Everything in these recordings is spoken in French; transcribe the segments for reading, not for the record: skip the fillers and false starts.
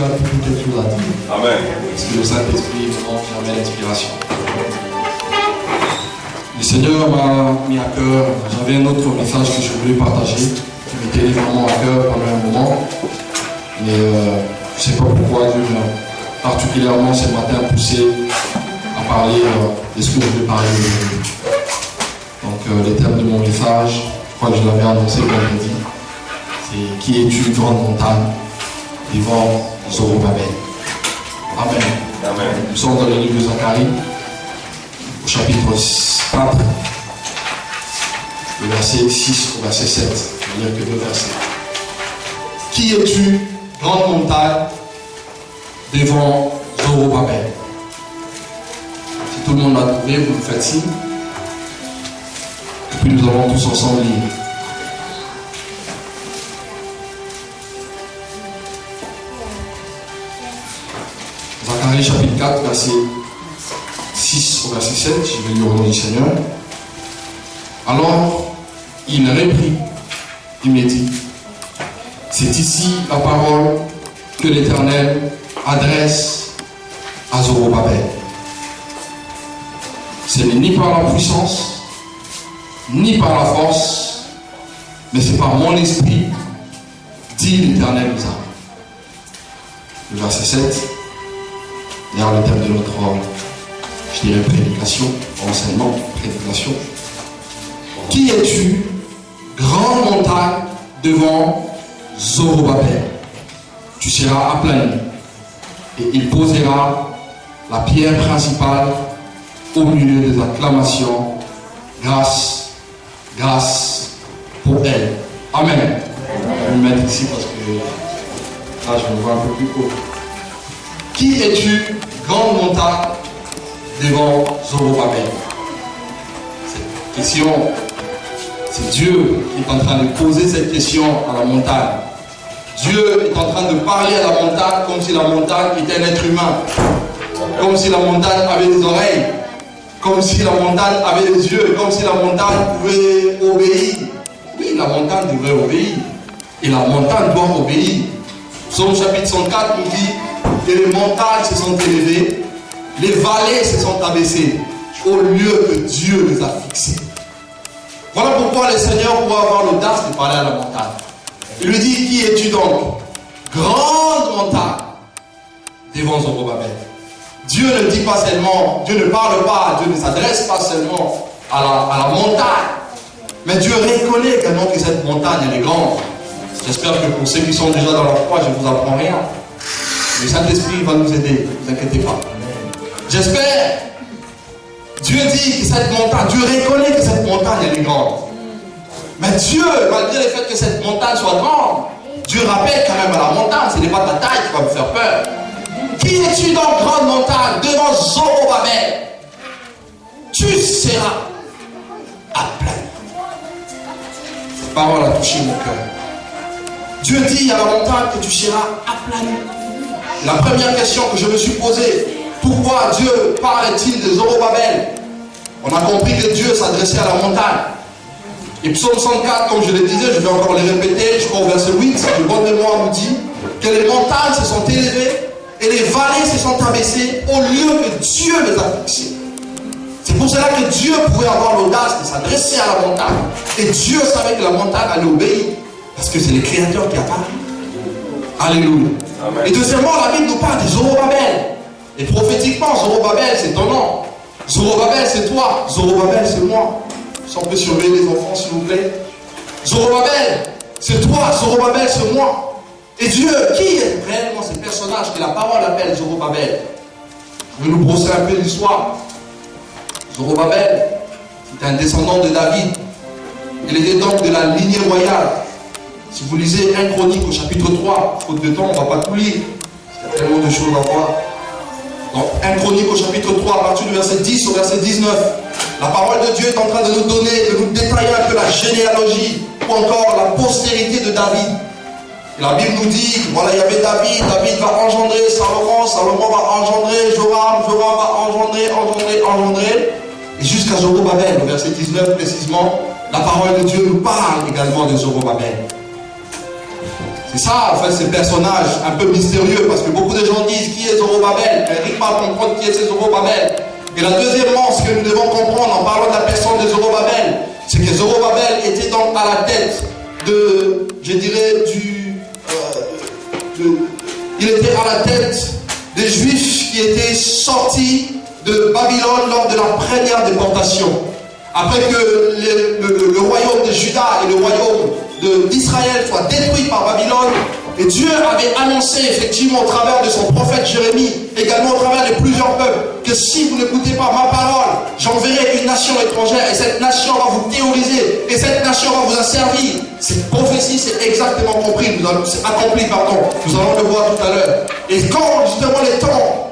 tu as toujours quelque chose à dire. Amen. Parce que le Saint-Esprit vraiment permet l'inspiration. Le Seigneur m'a mis à cœur, j'avais un autre message que je voulais partager, qui me tenait vraiment à cœur pendant un moment. Mais je ne sais pas pourquoi Dieu m'a particulièrement ce matin poussé à parler de ce que je voulais parler aujourd'hui. Donc le thème de mon message, je crois que je l'avais annoncé vendredi, c'est qui es-tu, grande montagne, devant Zorobabel. Amen. Amen. Nous sommes dans le livre de Zacharie, au chapitre 4, le verset 6 au verset 7. Je ne vais lire que deux versets. Qui es-tu, grande montagne, devant Zorobabel? Si tout le monde l'a trouvé, vous me faites signe. Et puis nous allons tous ensemble lire. Zacharie chapitre 4, verset 6 au verset 7, je vais lire au nom du Seigneur. Alors, il reprit, il me dit, c'est ici la parole que l'Éternel adresse à Zorobabel. Ce n'est ni par la puissance, ni par la force, mais c'est par mon esprit, dit l'Éternel des armées. Le verset 7, derrière le thème de notre, je dirais, prédication, enseignement, prédication. Qui es-tu, grande montagne, devant Zorobabel? Tu seras aplani, et il posera la pierre principale au milieu des acclamations. Grâce, grâce pour elle. Amen. Je vais me mettre ici parce que là je me vois un peu plus haut. Qui es-tu, grande montagne, devant Zorobabel? Cette question, c'est Dieu qui est en train de poser cette question à la montagne. Dieu est en train de parler à la montagne comme si la montagne était un être humain. Comme si la montagne avait des oreilles. Comme si la montagne avait des yeux. Comme si la montagne pouvait obéir. Oui, la montagne devrait obéir. Et la montagne doit obéir. Psaume chapitre 104 nous dit que les montagnes se sont élevées, les vallées se sont abaissées, au lieu que Dieu les a fixées. Voilà pourquoi le Seigneur pourrait avoir l'audace de parler à la montagne. Il lui dit, qui es-tu donc? Grande montagne devant Zorobabel. Dieu ne dit pas seulement, Dieu ne parle pas, Dieu ne s'adresse pas seulement à la montagne, mais Dieu reconnaît également que cette montagne elle est grande. J'espère que pour ceux qui sont déjà dans la foi, je ne vous apprends rien. Le Saint-Esprit va nous aider, ne vous inquiétez pas. J'espère. Dieu dit que cette montagne, Dieu reconnaît que cette montagne elle est grande. Mais Dieu, malgré le fait que cette montagne soit grande, Dieu rappelle quand même à la montagne, ce n'est pas ta taille qui va me faire peur. Qui es-tu dans grande montagne devant Zorobabel? Tu seras aplani. Cette parole a touché mon cœur. Dieu dit à la montagne que tu seras aplani. La première question que je me suis posée, pourquoi Dieu parle-t-il de Zorobabel? On a compris que Dieu s'adressait à la montagne. Et psaume 104, comme je le disais, je vais encore le répéter, je crois au verset 8, de bonne mémoire nous dit que les montagnes se sont élevées et les vallées se sont abaissées au lieu que Dieu les a fixées. C'est pour cela que Dieu pouvait avoir l'audace de s'adresser à la montagne. Et Dieu savait que la montagne allait obéir, parce que c'est le Créateur qui a parlé. Alléluia. Amen. Et deuxièmement, la Bible nous parle de Zorobabel. Et prophétiquement, Zorobabel, c'est ton nom. Zorobabel, c'est toi. Zorobabel, c'est moi. Si on peut surveiller les enfants, s'il vous plaît. Zorobabel, c'est toi. Zorobabel, c'est moi. Et Dieu, qui est réellement ce personnage que la parole appelle Zorobabel? Je vais nous brosser un peu l'histoire. Zorobabel, c'est un descendant de David. Il était donc de la lignée royale. Si vous lisez 1 Chronique au chapitre 3, faute de temps, on ne va pas tout lire. Il y a tellement de choses à voir. Donc 1 Chronique au chapitre 3, à partir du verset 10 au verset 19. La parole de Dieu est en train de nous donner, de nous détailler un peu la généalogie ou encore la postérité de David. Et la Bible nous dit, voilà, il y avait David, David va engendrer Salomon, Salomon va engendrer Joram, Joram va engendrer, et jusqu'à Zorobabel, au verset 19 précisément, la parole de Dieu nous parle également de Zorobabel. C'est ça, en fait, ces personnages un peu mystérieux, parce que beaucoup de gens disent qui est Zorobabel. Eric va comprendre qui est ce Zorobabel. Et la deuxièmement, ce que nous devons comprendre en parlant de la personne de Zorobabel, c'est que Zorobabel était donc à la tête de, je dirais, il était à la tête des Juifs qui étaient sortis de Babylone lors de la première déportation. Après que le royaume de Juda et le royaume d'Israël soient détruits par Babylone, et Dieu avait annoncé effectivement au travers de son prophète Jérémie, également au travers de plusieurs peuples, que si vous n'écoutez pas ma parole, j'enverrai une nation étrangère et cette nation va vous théoriser et cette nation va vous asservir. Cette prophétie, c'est exactement accompli, pardon. Nous allons le voir tout à l'heure. Et quand justement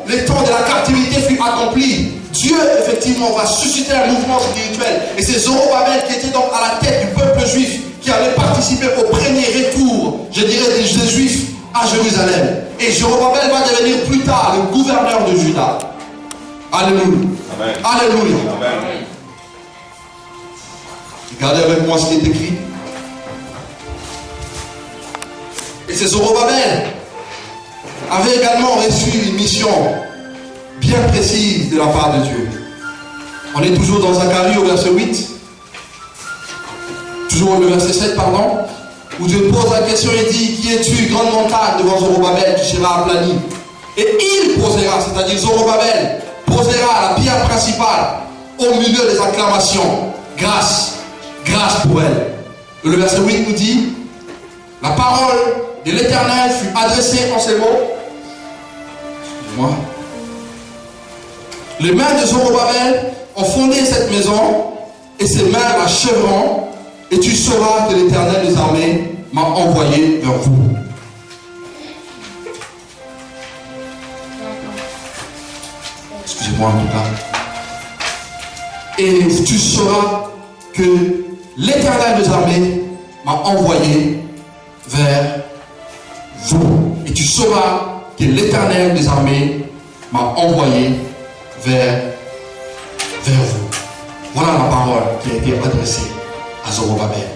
les temps de la captivité furent accomplis, Dieu effectivement va susciter un mouvement spirituel. Et c'est Zorobabel qui était donc à la tête du peuple juif, qui allait participer au premier retour, je dirais, des Juifs à Jérusalem. Et Zorobabel va devenir plus tard le gouverneur de Juda. Alléluia. Amen. Alléluia. Amen. Regardez avec moi ce qui est écrit. Et c'est Zorobabel avait également reçu une mission bien précise de la part de Dieu. On est toujours dans Zacharie au verset 8. Toujours le verset 7, pardon, où Dieu pose la question et dit: qui es-tu, grande montagne devant Zorobabel, qui sera aplanie? Et il posera, c'est-à-dire Zorobabel, posera la pierre principale au milieu des acclamations. Grâce, grâce pour elle. Et le verset 8 nous dit: la parole de l'Éternel fut adressée en ces mots. Excusez-moi. Les mains de Zorobabel ont fondé cette maison et ses mains l'achèveront. Et tu sauras que l'Éternel des armées m'a envoyé vers vous. Excusez-moi en tout cas. Et tu sauras que l'Éternel des armées m'a envoyé vers vous. Et tu sauras que l'Éternel des armées m'a envoyé vers vous. Voilà la parole qui a été adressée à Zorobabel.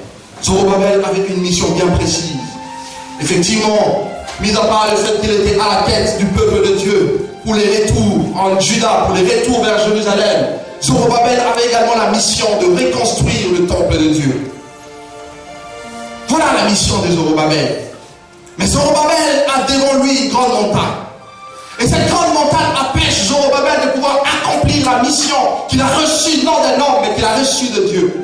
Zorobabel avait une mission bien précise. Effectivement, mis à part le fait qu'il était à la tête du peuple de Dieu pour les retours en Juda, pour les retours vers Jérusalem, Zorobabel avait également la mission de reconstruire le temple de Dieu. Voilà la mission de Zorobabel. Mais Zorobabel a devant lui une grande montagne. Et cette grande montagne empêche Zorobabel de pouvoir accomplir la mission qu'il a reçue, non d'un homme, mais qu'il a reçue de Dieu.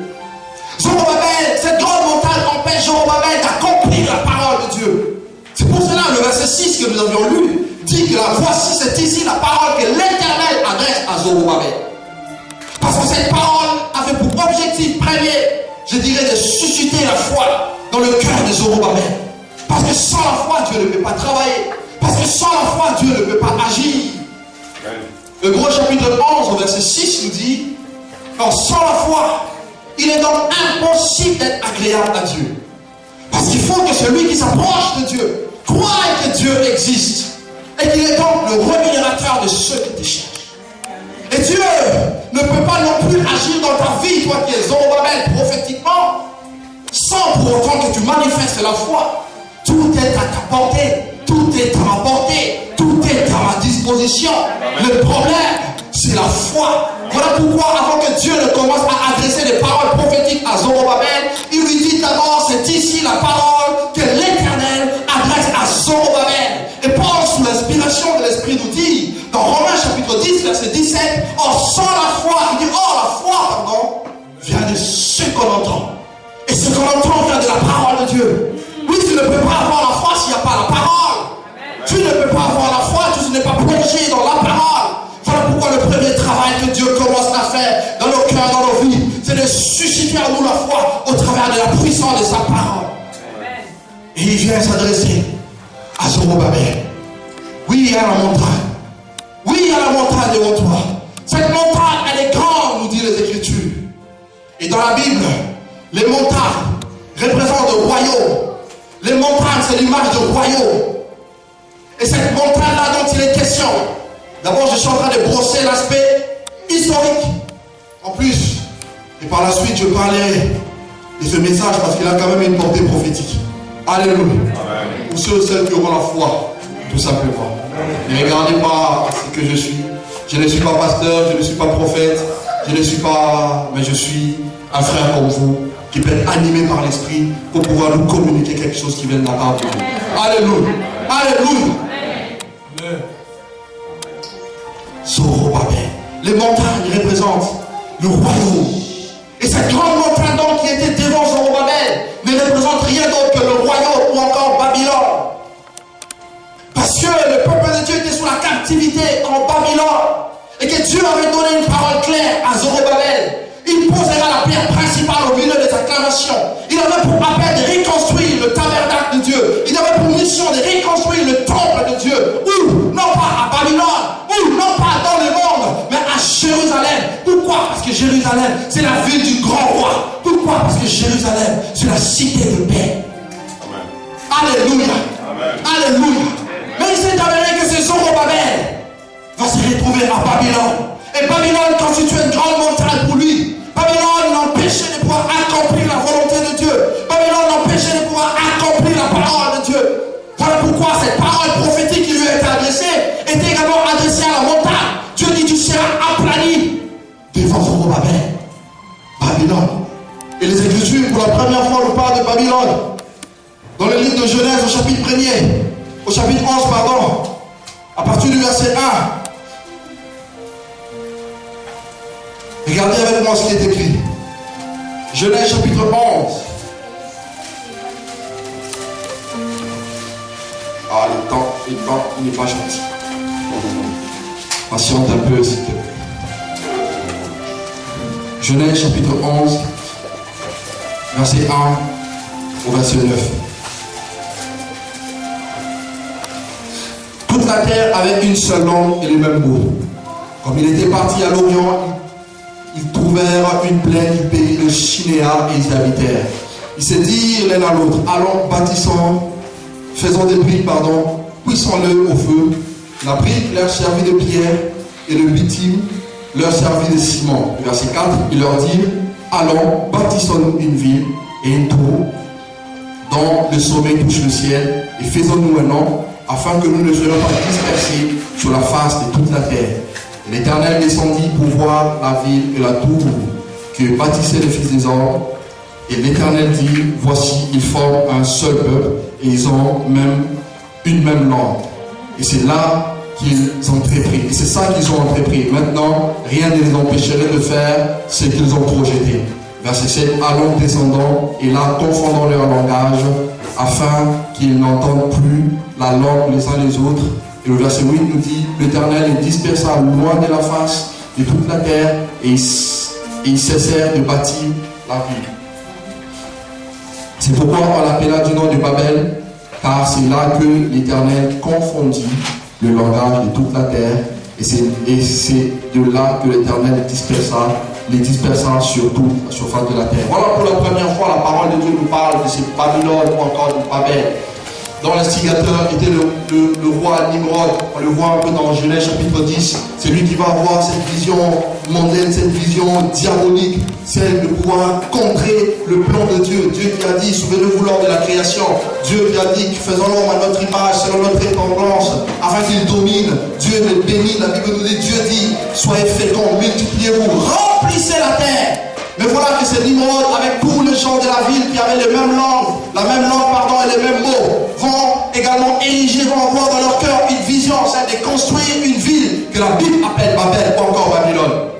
Zorobabel, cette grande montagne empêche Zorobabel d'accomplir la parole de Dieu. C'est pour cela le verset 6 que nous avions lu dit que voici, c'est ici la parole que l'Éternel adresse à Zorobabel. Parce que cette parole avait pour objectif premier, je dirais, de susciter la foi dans le cœur de Zorobabel. Parce que sans la foi, Dieu ne peut pas travailler. Parce que sans la foi, Dieu ne peut pas agir. Le gros chapitre 11, au verset 6 nous dit: alors sans la foi, il est donc impossible d'être agréable à Dieu. Parce qu'il faut que celui qui s'approche de Dieu croie que Dieu existe. Et qu'il est donc le rémunérateur de ceux qui te cherchent. Et Dieu ne peut pas non plus agir dans ta vie, toi qui es Zorobabel, prophétiquement, sans pour autant que tu manifestes la foi. Tout est à ta portée, tout est à ma portée, tout est à ma disposition. Le problème, c'est la foi. Voilà pourquoi, avant que Dieu ne commence à adresser des paroles prophétiques à Zorobabel, il lui dit d'abord: c'est ici la parole que l'Éternel adresse à Zorobabel. Et Paul, sous l'inspiration de l'Esprit, nous dit, dans Romains chapitre 10, verset 17, or sans la foi, il dit, or la foi, vient de ce qu'on entend. Et ce qu'on entend vient de la parole de Dieu. Oui, tu ne peux pas avoir la foi s'il n'y a pas la parole. Tu ne peux pas avoir la foi si tu n'es pas plongé dans la parole. Voilà pourquoi le premier travail que Dieu commence à faire dans nos cœurs, dans nos vies, c'est de susciter en nous la foi au travers de la puissance de sa parole. Et il vient s'adresser à Zorobabel. Oui, il y a la montagne. Oui, il y a la montagne devant toi. Cette montagne, elle est grande, nous disent les Écritures. Et dans la Bible, les montagnes représentent le royaume. Les montagnes, c'est l'image du royaume. Et cette montagne-là dont il est question, d'abord, je suis en train de brosser l'aspect historique. En plus, et par la suite, je parlerai de ce message parce qu'il a quand même une portée prophétique. Alléluia. Amen. pour ceux et celles qui auront la foi, tout simplement. Ne regardez pas ce que je suis. Je ne suis pas pasteur, je ne suis pas prophète, je ne suis pas... Mais je suis un frère comme vous, qui peut être animé par l'Esprit pour pouvoir nous communiquer quelque chose qui vient de la part de Dieu. Alléluia. Alléluia. Zorobabel. Les montagnes représentent le royaume. Et cette grande montagne donc qui était devant Zorobabel ne représente rien d'autre que le royaume ou encore Babylone. Parce que le peuple de Dieu était sous la captivité en Babylone. Et que Dieu avait donné une parole claire à Zorobabel. Il posera la pierre principale au milieu des acclamations. Il avait pour appel de reconstruire le tabernacle de Dieu. Il avait pour mission de reconstruire le temple de Dieu. Ou, non pas à Babylone, ou non pas dans le monde, mais à Jérusalem. Pourquoi? Parce que Jérusalem, c'est la ville du grand roi. Pourquoi? Parce que Jérusalem, c'est la cité de paix. Amen. Alléluia. Amen. Alléluia. Mais il s'est avéré que ce Zorobabel va se retrouver à Babylone. Et Babylone constituait une grande montagne pour lui. Babylone l'empêchait de pouvoir accomplir la volonté de Dieu. Babylone l'empêchait de pouvoir accomplir la parole de Dieu. Voilà pourquoi cette parole prophétique qui lui a été adressée était également adressée à la montagne. Dieu dit, tu seras aplani devant Zorobabel. Babylone. Et les Écritures, pour la première fois, nous parlent de Babylone. Dans le livre de Genèse, au chapitre 1er, au chapitre 11, pardon, à partir du verset 1. Regardez avec moi ce qui est écrit. Genèse chapitre 11. Ah, le temps, il n'est pas gentil. Patiente un peu, s'il te plaît. Genèse chapitre 11, verset 1 au verset 9. Toute la terre avait une seule langue et les mêmes mots. Comme il était parti à l'Orient, ils trouvèrent une plaine du pays de Shinéa et ils y habitèrent. Ils se dirent l'un à l'autre, allons, bâtissons, faisons des briques, cuissons-le au feu. La brique leur servit de pierre et le bitume leur servit de ciment. Verset 4, ils leur dirent, allons, bâtissons une ville et une tour dont le sommet touche le ciel et faisons-nous un nom afin que nous ne soyons pas dispersés sur la face de toute la terre. L'Éternel descendit pour voir la ville et la tour que bâtissaient les fils des hommes. Et l'Éternel dit, voici, ils forment un seul peuple et ils ont même une même langue. Et c'est là qu'ils ont entrepris. Et c'est ça qu'ils ont entrepris. Maintenant, rien ne les empêcherait de faire ce qu'ils ont projeté. Verset 7, allons, descendons, et là, confondons leur langage, afin qu'ils n'entendent plus la langue les uns les autres. Et le verset 8 nous dit, l'Éternel les dispersa loin de la face de toute la terre, et ils cessèrent de bâtir la ville. C'est pourquoi on l'appela du nom de Babel, car c'est là que l'Éternel confondit le langage de toute la terre, et c'est de là que l'Éternel les dispersa sur toute la surface de la terre. Voilà pour la première fois la parole de Dieu nous parle de cette Babylone ou encore de Babel, dont l'instigateur était le roi Nimrod. On le voit un peu dans Genèse chapitre 10. C'est lui qui va avoir cette vision mondaine, cette vision diabolique, celle de pouvoir contrer le plan de Dieu. Dieu qui a dit, souvenez-vous lors de la création, Dieu qui a dit, faisons l'homme à notre image, selon notre ressemblance, afin qu'il domine. Dieu les bénit, la Bible nous dit, Dieu dit, soyez féconds, multipliez-vous, remplissez la terre. Mais voilà que c'est Nimrod, avec tous les gens de la ville qui avaient les mêmes langues, et les mêmes mots, vont également ériger, vont avoir dans leur cœur une vision, c'est de construire une ville que la Bible appelle Babel ou encore Babylone.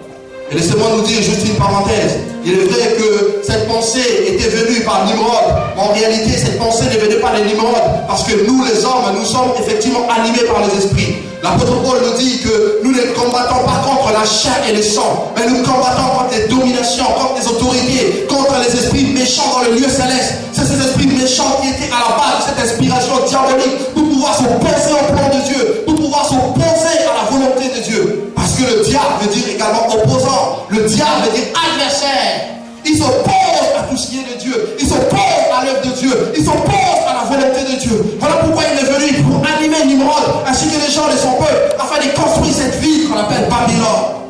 Et laissez-moi nous dire juste une parenthèse. Il est vrai que cette pensée était venue par Nimrod, mais en réalité cette pensée ne venait pas de Nimrod, parce que nous les hommes, nous sommes effectivement animés par les esprits. L'apôtre Paul nous dit que nous ne combattons pas contre la chair et le sang, mais nous combattons contre les dominations, contre les autorités, contre les esprits méchants dans le lieu céleste. C'est ces esprits méchants qui étaient à la base de cette inspiration diabolique pour pouvoir s'opposer au plan de Dieu, pour pouvoir s'opposer à la volonté de Dieu. Parce que le diable veut dire également opposant, le diable veut dire adversaire. Il s'oppose à tout ce qui est de Dieu, il s'oppose à l'œuvre de Dieu, il s'oppose à la volonté de Dieu. Voilà pourquoi il est venu pour animer Nimrod ainsi que les gens de son peuple afin de construire cette ville qu'on appelle Babylone,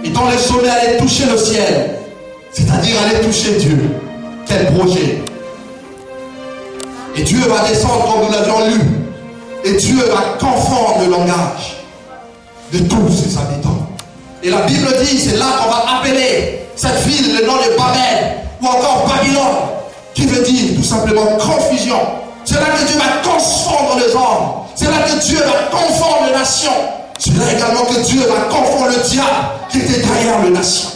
et dont les sommets allaient toucher le ciel, c'est-à-dire allaient toucher Dieu. Quel projet! Et Dieu va descendre comme nous l'avions lu. Et Dieu va confondre le langage de tous ses habitants. Et la Bible dit, c'est là qu'on va appeler cette ville le nom de Babel ou encore Babylone, qui veut dire tout simplement confusion. C'est là que Dieu va confondre les hommes. C'est là que Dieu va confondre les nations. C'est là également que Dieu va confondre le diable qui était derrière les nations.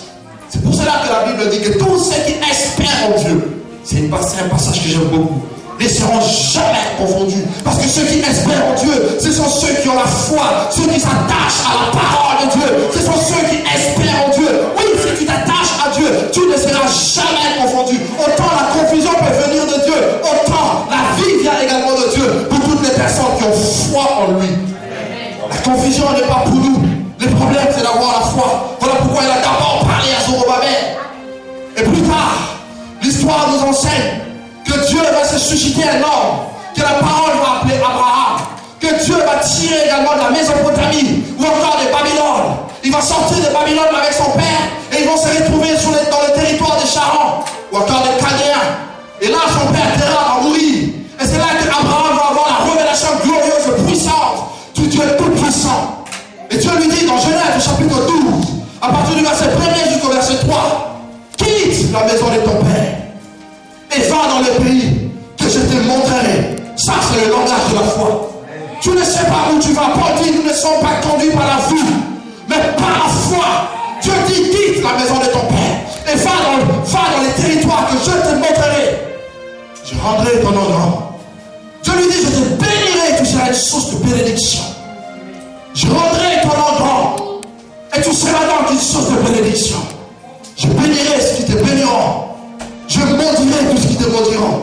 C'est pour cela que la Bible dit que tous ceux qui espèrent en Dieu, c'est un passage que j'aime beaucoup, ne seront jamais confondus. Parce que ceux qui espèrent en Dieu, ce sont ceux qui ont la foi, ceux qui s'attachent à la parole de Dieu. Ce sont ceux qui espèrent en Dieu. Oui, si tu t'attaches à Dieu, tu ne seras jamais confondu. Autant la confusion peut venir de Dieu, autant la vie vient également de Dieu pour toutes les personnes qui ont foi en lui. La confusion n'est pas pour nous. Le problème, c'est d'avoir la foi. Voilà pourquoi il a d'abord parlé à Zorobabel. Et plus tard, l'histoire nous enseigne que Dieu va se susciter un homme, que la parole va appeler Abraham, que Dieu va tirer également de la Mésopotamie ou encore de Babylone. Il va sortir de Babylone avec son père et ils vont se retrouver dans le territoire de Charan ou encore de Chaldéens. Et là, son père Terah va mourir. Et c'est là qu'Abraham va avoir la révélation glorieuse et puissante du Dieu tout-puissant. Et Dieu lui dit dans Genèse chapitre 12, à partir du verset 1er jusqu'au verset 3, quitte la maison de ton père et va dans le pays que je te montrerai. Ça, c'est le langage de la foi. Tu ne sais pas où tu vas. Paul dit, nous ne sommes pas conduits par la vue, mais par la foi. Dieu dit, quitte la maison de ton père et va dans les territoires que je te montrerai. Je rendrai ton nom grand. Dieu lui dit, je te bénirai, tu seras une source de bénédiction. Je rendrai ton nom grand et tu seras donc une source de bénédiction. Je bénirai ceux qui te béniront. Je maudirai tout ce qui te maudiront.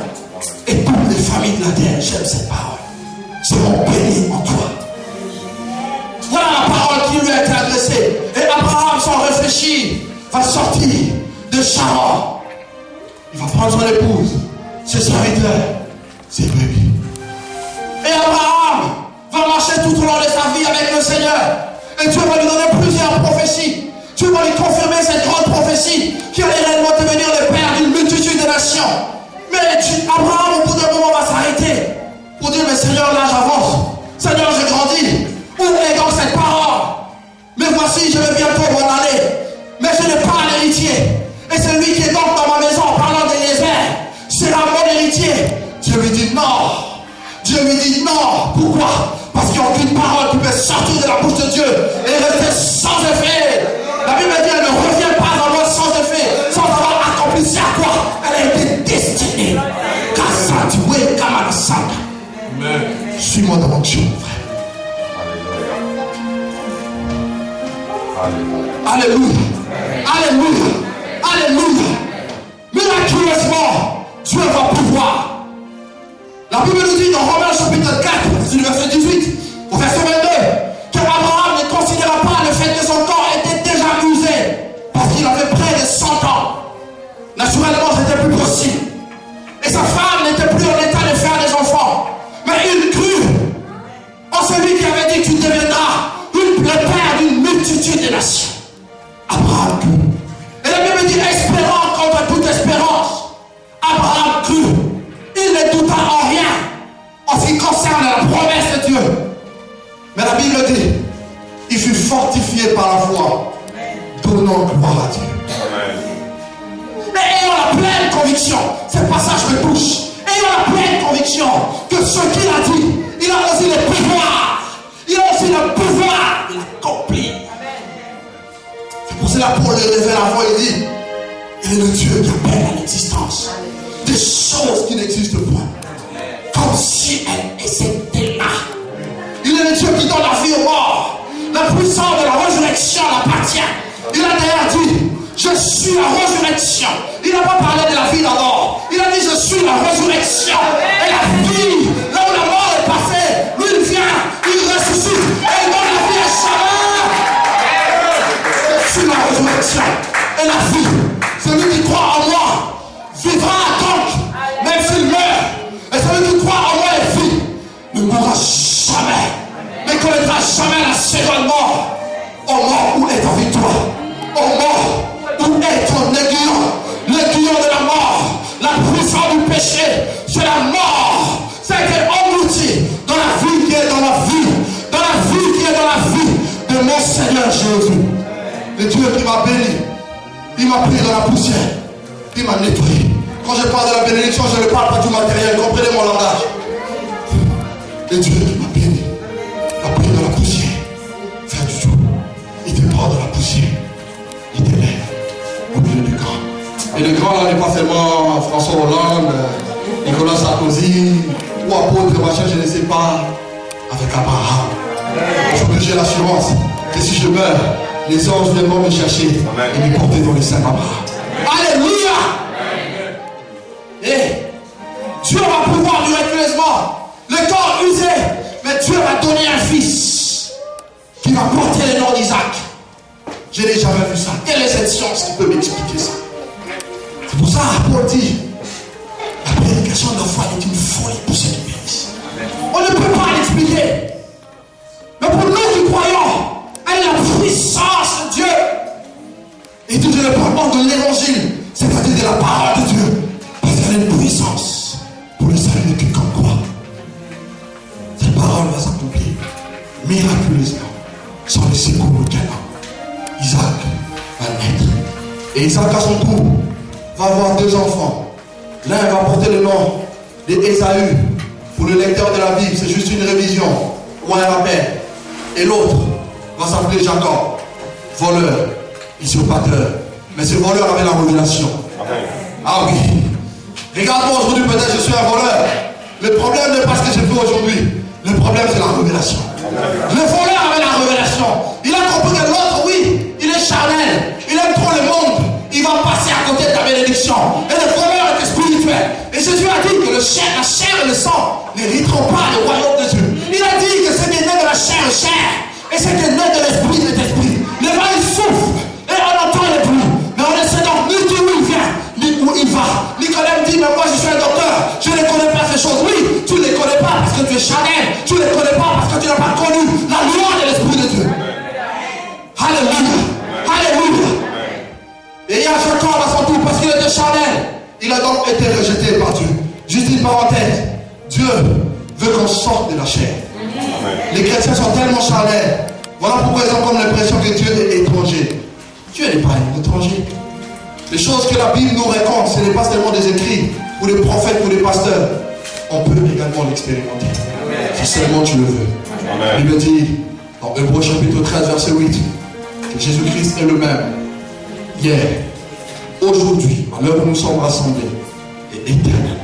Et toutes les familles de la terre, j'aime cette parole, seront bénies en toi. Voilà la parole qui lui a été adressée. Et Abraham, sans réfléchir, va sortir de Charan. Il va prendre son épouse, ses serviteurs, ses brebis. Et Abraham va marcher tout au long de sa vie avec le Seigneur. Et Dieu va lui donner plusieurs prophéties. Dieu va lui confirmer cette grande prophétie qui allait réellement devenir le père d'une multitude de nations. Mais Abraham, au bout d'un moment, va s'arrêter pour dire, mais Seigneur, là j'avance. Seigneur, je grandis. Où est donc cette parole? Mais voici, je vais bientôt m'en aller. Mais je n'ai pas l'héritier. Et celui qui est donc dans ma maison, en parlant d'Éliezer, sera mon héritier. Dieu lui dit non. Dieu lui dit non. Pourquoi? Parce qu'il n'y a aucune parole qui peut sortir de la bouche de Dieu et rester sans effet. La Bible dit, elle ne revient pas dans moi sans effet, sans avoir accompli ce à quoi elle a été destinée. Suis-moi dans l'action, frère. Alléluia. Alléluia. Alléluia. Miraculeusement, Dieu va pouvoir. La Bible nous dit dans Romains chapitre 4, c'est le verset 18, au verset 22, qu'Abraham ne considéra pas le fait que son corps était déjà usé, parce qu'il avait près de 100 ans. Naturellement, c'était plus possible. Et sa femme n'était plus en état de faire des enfants. Mais il crut en celui qui avait dit que tu deviendras le père d'une multitude de nations. Abraham crut. Et la Bible dit, espérant contre toute espérance, Abraham crut. Il ne douta en rien en ce qui concerne la promesse de Dieu. Mais la Bible dit, il fut fortifié par la foi, donnant gloire à Dieu. Et ayant la pleine conviction, ce passage me touche, ayant la pleine conviction que ce qu'il a dit, il a aussi le pouvoir. Il a aussi le pouvoir de l'accomplir. C'est pour cela Paul le révèle avant, il dit, il est le Dieu qui appelle à l'existence des choses qui n'existent point, comme si elles étaient là. Il est le Dieu qui donne la vie aux morts. La puissance de la résurrection l'appartient. Il a d'ailleurs dit, je suis la résurrection. Il n'a pas parlé de la vie d'abord. Il a dit, je suis la résurrection et la vie. Là où la mort est passée, lui il vient, il ressuscite et il donne la vie à chacun. Je suis la résurrection et la vie. Celui qui croit en moi vivra donc, même s'il meurt. Et celui qui croit en moi et vit ne mourra jamais, mais connaîtra jamais la seconde mort. Oh mort, où est ta victoire? Oh mort, où est ton aiguillon? L'aiguillon de la mort, la puissance du péché, c'est la mort. C'est as été englouti dans la vie qui est dans la vie, dans la vie qui est dans la vie de mon Seigneur Jésus. Le Dieu qui m'a béni, il m'a pris dans la poussière, il m'a nettoyé. Quand je parle de la bénédiction, je ne parle pas du matériel, comprenez mon langage. Le Dieu qui m'a béni, m'a pris dans la poussière, frère du tout. Il te prend dans la poussière, il t'élève au milieu du grand. Et le grand là n'est pas seulement François Hollande, Nicolas Sarkozy, ou apôtre, machin, je ne sais pas, avec Abraham. Aujourd'hui j'ai l'assurance que si je meurs, les anges viendront me chercher et me porter dans les saints d'Abraham. Alléluia! Et Dieu va pouvoir miraculeusement, le corps usé, mais Dieu va donner un fils qui va porter le nom d'Isaac. Je n'ai jamais vu ça. Quelle est cette science qui peut m'expliquer ça? C'est pour ça Paul dit, la prédication de la foi est une folie pour ceux qui périssent. On ne peut pas l'expliquer. Mais pour nous qui croyons, elle est la puissance de Dieu. Et tout le parlement de l'évangile, c'est-à-dire de la parole de Dieu. Parce qu'elle a une puissance pour le salut de quiconque croit. Cette parole va s'accomplir miraculeusement, sans laisser couler aucun homme. Isaac va naître. Et Isaac à son tour va avoir 2 enfants. L'un va porter le nom d'Ésaü. Pour le lecteur de la Bible, c'est juste une révision ou un rappel. Et l'autre va s'appeler Jacob, voleur, usurpateur. Mais ce voleur avait la révélation. Ah oui. Regarde-moi aujourd'hui, peut-être je suis un voleur. Le problème n'est pas ce que je fais aujourd'hui. Le problème c'est la révélation. Le voleur avait la révélation. Il a compris que l'autre, oui, il est charnel. Il aime trop le monde. Il va passer à côté de ta bénédiction. Et le voleur est spirituel. Et Jésus a dit que la chair et le sang n'hériteront pas le royaume de Dieu. Il a dit que ce qui est né de la chair est chair. Et ce qui est né de l'esprit est esprit. Le vent il souffle. Et on entend les bruits. Mais on ne sait donc ni d'où il vient, ni où il va. Nicodème dit, mais moi je suis un docteur. Je ne connais pas ces choses. Oui, tu ne les connais pas parce que tu es charnel. Tu ne les connais pas parce que tu n'as pas connu la loi de l'esprit de Dieu. Alléluia. Alléluia. Et il y a Jacob à son tour parce qu'il était charnel. Il a donc été rejeté par Dieu. Juste une parenthèse. Dieu veut qu'on sorte de la chair. Les chrétiens sont tellement charnels. Voilà pourquoi ils ont comme l'impression que Dieu est étranger. Dieu n'est pas un étranger. Les choses que la Bible nous raconte, ce n'est pas seulement des écrits, ou des prophètes, ou des pasteurs. On peut également l'expérimenter. Si seulement tu le veux. La Bible dit, dans Hébreux chapitre 13, verset 8, que Jésus-Christ est le même. Hier, aujourd'hui, à l'heure où nous sommes rassemblés, et éternellement.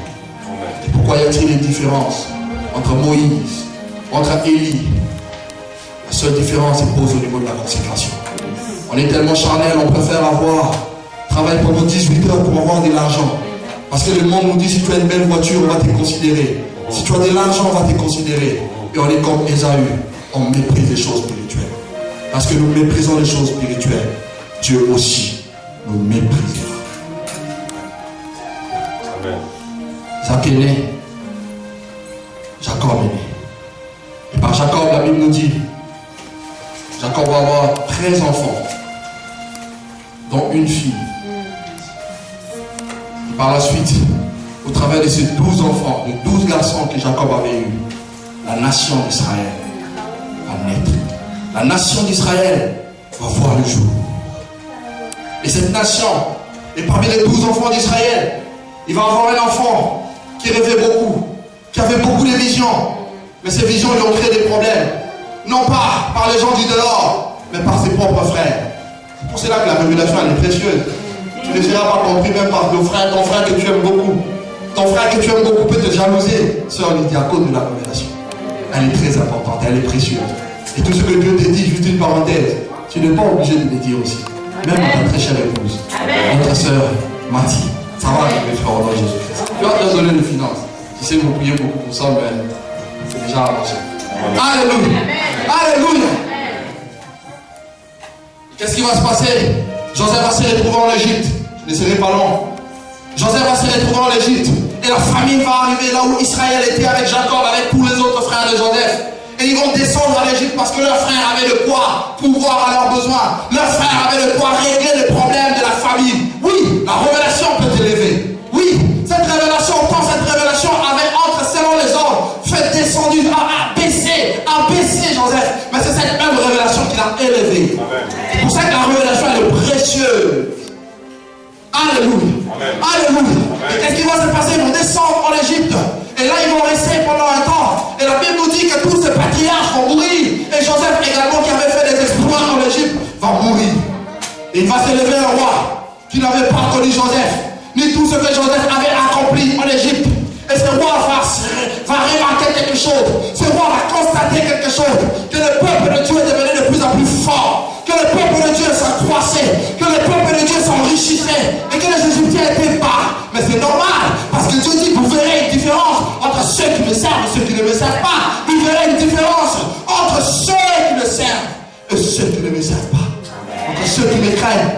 Et pourquoi y a-t-il une différence entre Moïse, entre Élie? La seule différence est posée au niveau de la consécration. On est tellement charnel, on préfère travailler pendant 18 heures pour avoir de l'argent. Parce que le monde nous dit, si tu as une belle voiture, on va te considérer. Si tu as de l'argent, on va te considérer. Et on est comme Ésaü, on méprise les choses spirituelles. Parce que nous méprisons les choses spirituelles, Dieu aussi nous méprisera. Isaac est né, Jacob est né. Et par Jacob, la Bible nous dit, Jacob va avoir 13 enfants, dont une fille. Et par la suite, au travers de ces 12 enfants, de 12 garçons que Jacob avait eus, la nation d'Israël va naître. La nation d'Israël va voir le jour. Et cette nation, et parmi les 12 enfants d'Israël, il va avoir un enfant qui rêvait beaucoup, qui avait beaucoup de visions. Mais ces visions lui ont créé des problèmes. Non pas par les gens du dehors, mais par ses propres frères. C'est pour cela que la révélation elle est précieuse. Tu ne seras pas compris même par ton frère que tu aimes beaucoup. Ton frère que tu aimes beaucoup peut te jalouser. Sœur Lydia, à cause de la révélation. Elle est très importante, elle est précieuse. Et tout ce que Dieu te dit, juste une parenthèse, tu n'es pas obligé de le dire aussi. Même à ta très chère épouse. Notre sœur Mathie. Ça va, mes frères, au nom de Jésus-Christ. Tu vas te donner les finances. Tu sais, vous priez beaucoup pour ça, mais c'est déjà avancé. Alléluia. Alléluia. Qu'est-ce qui va se passer? Joseph va se retrouver en Égypte. Je ne serai pas long. Joseph va se retrouver en Égypte. Et la famine va arriver là où Israël était avec Jacob, avec tous les autres frères de Joseph. Et ils vont descendre en Égypte parce que leurs frères avaient de quoi pouvoir à leurs besoins. Leurs frères avaient de quoi régler les problèmes de la famille. Oui, la révélation peut t'élever. Oui, cette révélation avait entre, selon les ordres, va abaisser Joseph. Mais c'est cette même révélation qui l'a élevé. C'est pour ça que la révélation elle est précieuse. Alléluia. Alléluia. Et qu'est-ce qui va se passer? Ils vont descendre en Égypte. Et là, ils vont rester pendant un temps. Et la Bible nous dit que tous ces patriarches vont mourir. Et Joseph également, qui avait fait des exploits en Égypte, va mourir. Et il va s'élever un roi qui n'avait pas connu Joseph, ni tout ce que Joseph avait accompli en Égypte. Et ce roi va remarquer quelque chose. Ce roi va constater quelque chose. Que le peuple de Dieu devenait de plus en plus fort. Que le peuple de Dieu s'accroissait. Que le peuple de Dieu s'enrichissait. Et que les Égyptiens étaient bas. Mais c'est normal. Parce que Dieu dit, vous verrez une différence entre ceux qui me servent et ceux qui ne me servent pas. Vous verrez une différence entre ceux qui me servent et ceux qui ne me servent pas. Entre ceux qui me craignent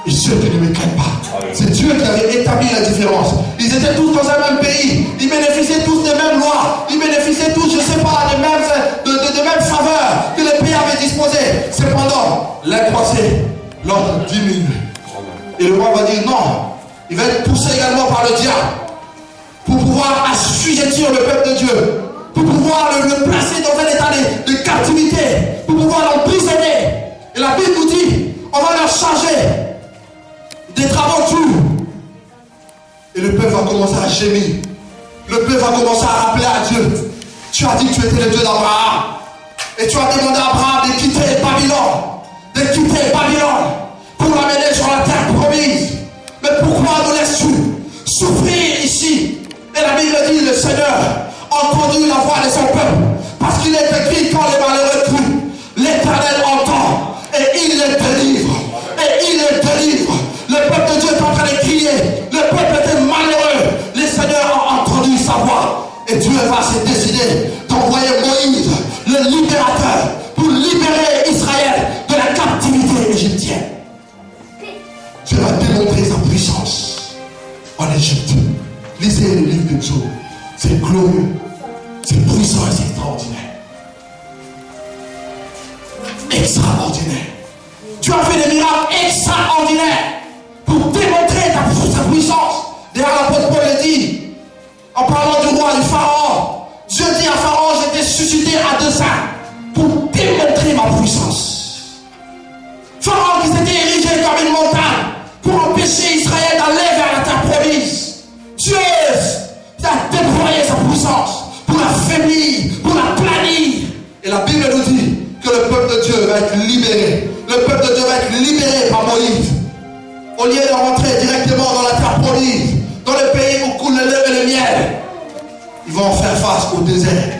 et ceux qui ne me craignent pas. C'est Dieu qui avait établi la différence. Ils étaient tous dans un même pays. Ils bénéficiaient tous des mêmes lois. Ils bénéficiaient tous, je ne sais pas, des mêmes faveurs que les pays avaient disposées. Cependant, l'un croissait, l'autre diminuait. Et le roi va dire non. Il va être poussé également par le diable pour pouvoir assujettir le peuple de Dieu, pour pouvoir le placer dans un état de captivité, pour pouvoir l'emprisonner. Et la Bible nous dit, on va leur charger des travaux durs. Et le peuple va commencer à gémir. Le peuple va commencer à rappeler à Dieu. Tu as dit que tu étais le Dieu d'Abraham. Et tu as demandé à Abraham de quitter Babylone, pour l'amener sur la terre promise. Mais pourquoi nous laisses-tu souffrir ici? Et la Bible dit, le Seigneur a entendu la voix de son peuple. Parce qu'il est écrit, quand les malheureux crient, l'Éternel entend et il les délivre. Le peuple de Dieu est en train de crier. Le peuple était malheureux. Le Seigneur a entendu sa voix. Et Dieu va se décider d'envoyer Moïse, le libérateur, pour libérer Israël de la captivité égyptienne. Dieu va démontrer sa puissance en Égypte. Lisez le livre de Job. C'est glorieux, c'est puissant et c'est extraordinaire. Tu as fait des miracles extraordinaires pour démontrer sa puissance. D'ailleurs, l'apôtre Paul le dit, en parlant du roi, du pharaon. Dieu dit à Pharaon, je t'ai suscité à dessein pour démontrer ma puissance. Pharaon qui s'était érigé comme une montagne pour empêcher Israël d'aller vers la terre promise. Dieu a déployé sa puissance pour l'affaiblir, pour la planir. Et la Bible nous dit que le peuple de Dieu va être libéré. Le peuple de Dieu va être libéré par Moïse. Au lieu de rentrer directement dans la terre promise, dans le pays où coule le lait et le miel, ils vont faire face au désert.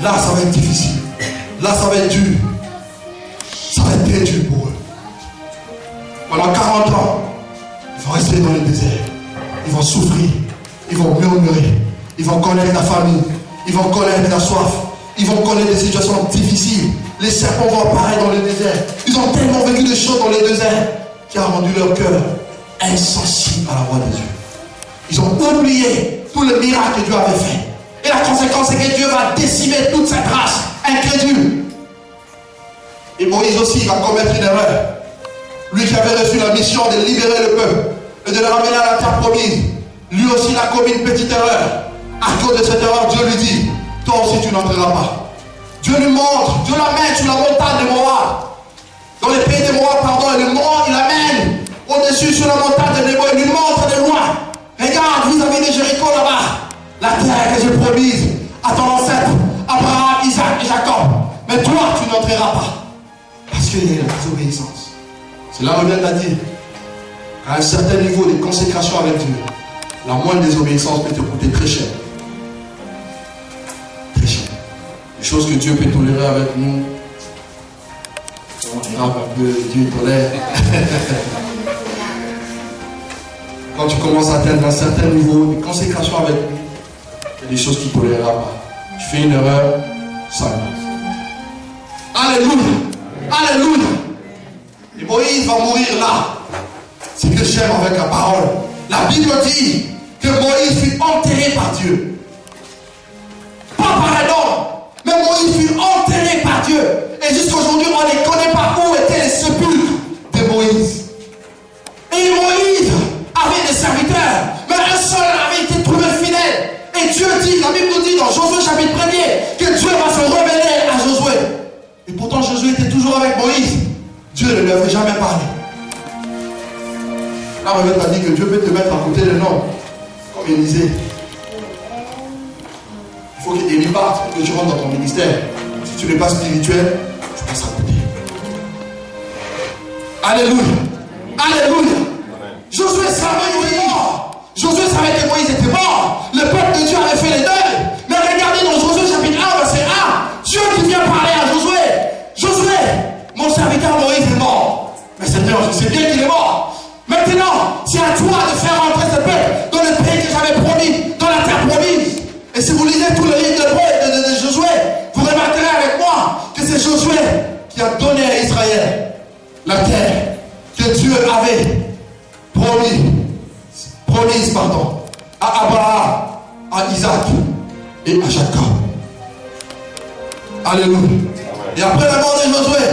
Là, ça va être difficile. Là, ça va être dur. Ça va être très dur pour eux. Pendant 40 ans, ils vont rester dans le désert. Ils vont souffrir. Ils vont murmurer. Ils vont connaître la famine. Ils vont connaître la soif. Ils vont connaître des situations difficiles. Les serpents vont apparaître dans le désert. Ils ont tellement vécu des choses dans le désert qui a rendu leur cœur insensible à la voix de Dieu. Ils ont oublié tout le miracle que Dieu avait fait. Et la conséquence, c'est que Dieu va décimer toute cette race incrédule. Et Moïse aussi va commettre une erreur. Lui qui avait reçu la mission de libérer le peuple et de le ramener à la terre promise, lui aussi il a commis une petite erreur. À cause de cette erreur, Dieu lui dit, toi aussi tu n'entreras pas. Dieu lui montre, Dieu l'amène sur la montagne de Moab. Dans le pays de Moab, pardon, et le Moab, il l'amène au-dessus sur la montagne de Nebo. Il lui montre de loin. Regarde, vis-à-vis de Jéricho là-bas, la terre que j'ai promise à ton ancêtre, Abraham, Isaac et Jacob. Mais toi, tu n'entreras pas. Parce qu'il y a la désobéissance. C'est là où Bible l'a dit. À un certain niveau de consécration avec Dieu, la moindre désobéissance peut te coûter très cher. Très cher. Les choses que Dieu peut tolérer avec nous, on rappe un peu, Dieu tolère. Quand tu commences à atteindre un certain niveau de consécration avec lui, il y a des choses qu'il ne tolérera pas. Tu fais une erreur, ça passe. Alléluia! Alléluia! Et Moïse va mourir là. C'est que j'aime avec la parole. La Bible dit que Moïse fut enterré par Dieu. Pas par un homme, mais Moïse fut enterré par Dieu. Et jusqu'à aujourd'hui, on ne connaît pas où étaient les sépulcres de Moïse. Et Moïse avait des serviteurs, mais un seul avait été trouvé fidèle. Et Dieu dit, la Bible nous dit dans Josué chapitre 1er, que Dieu ne lui avait jamais parlé. La Révèle t'a dit que Dieu peut te mettre à côté d'un homme, comme Élisée. Il faut qu'il parte pour que tu rentres dans ton ministère. Si tu n'es pas spirituel, tu passes à côté. Alléluia. Alléluia. Josué savait qu'il était mort. Josué savait que Moïse était mort. Le peuple de Dieu avait fait les deuils. Mais regardez dans Josué chapitre 1, verset 1. Dieu qui vient parler à Josué. Josué, mon serviteur Moïse est mort. Mais Seigneur, je sais bien qu'il est mort. Maintenant, c'est à toi de faire rentrer ce peuple dans le pays que j'avais promis, dans la terre promise. Et si vous lisez tout le livre de Josué, vous remarquerez avec moi que c'est Josué qui a donné à Israël la terre que Dieu avait promise à Abraham, à Isaac et à Jacob. Alléluia. Et après la mort de Josué,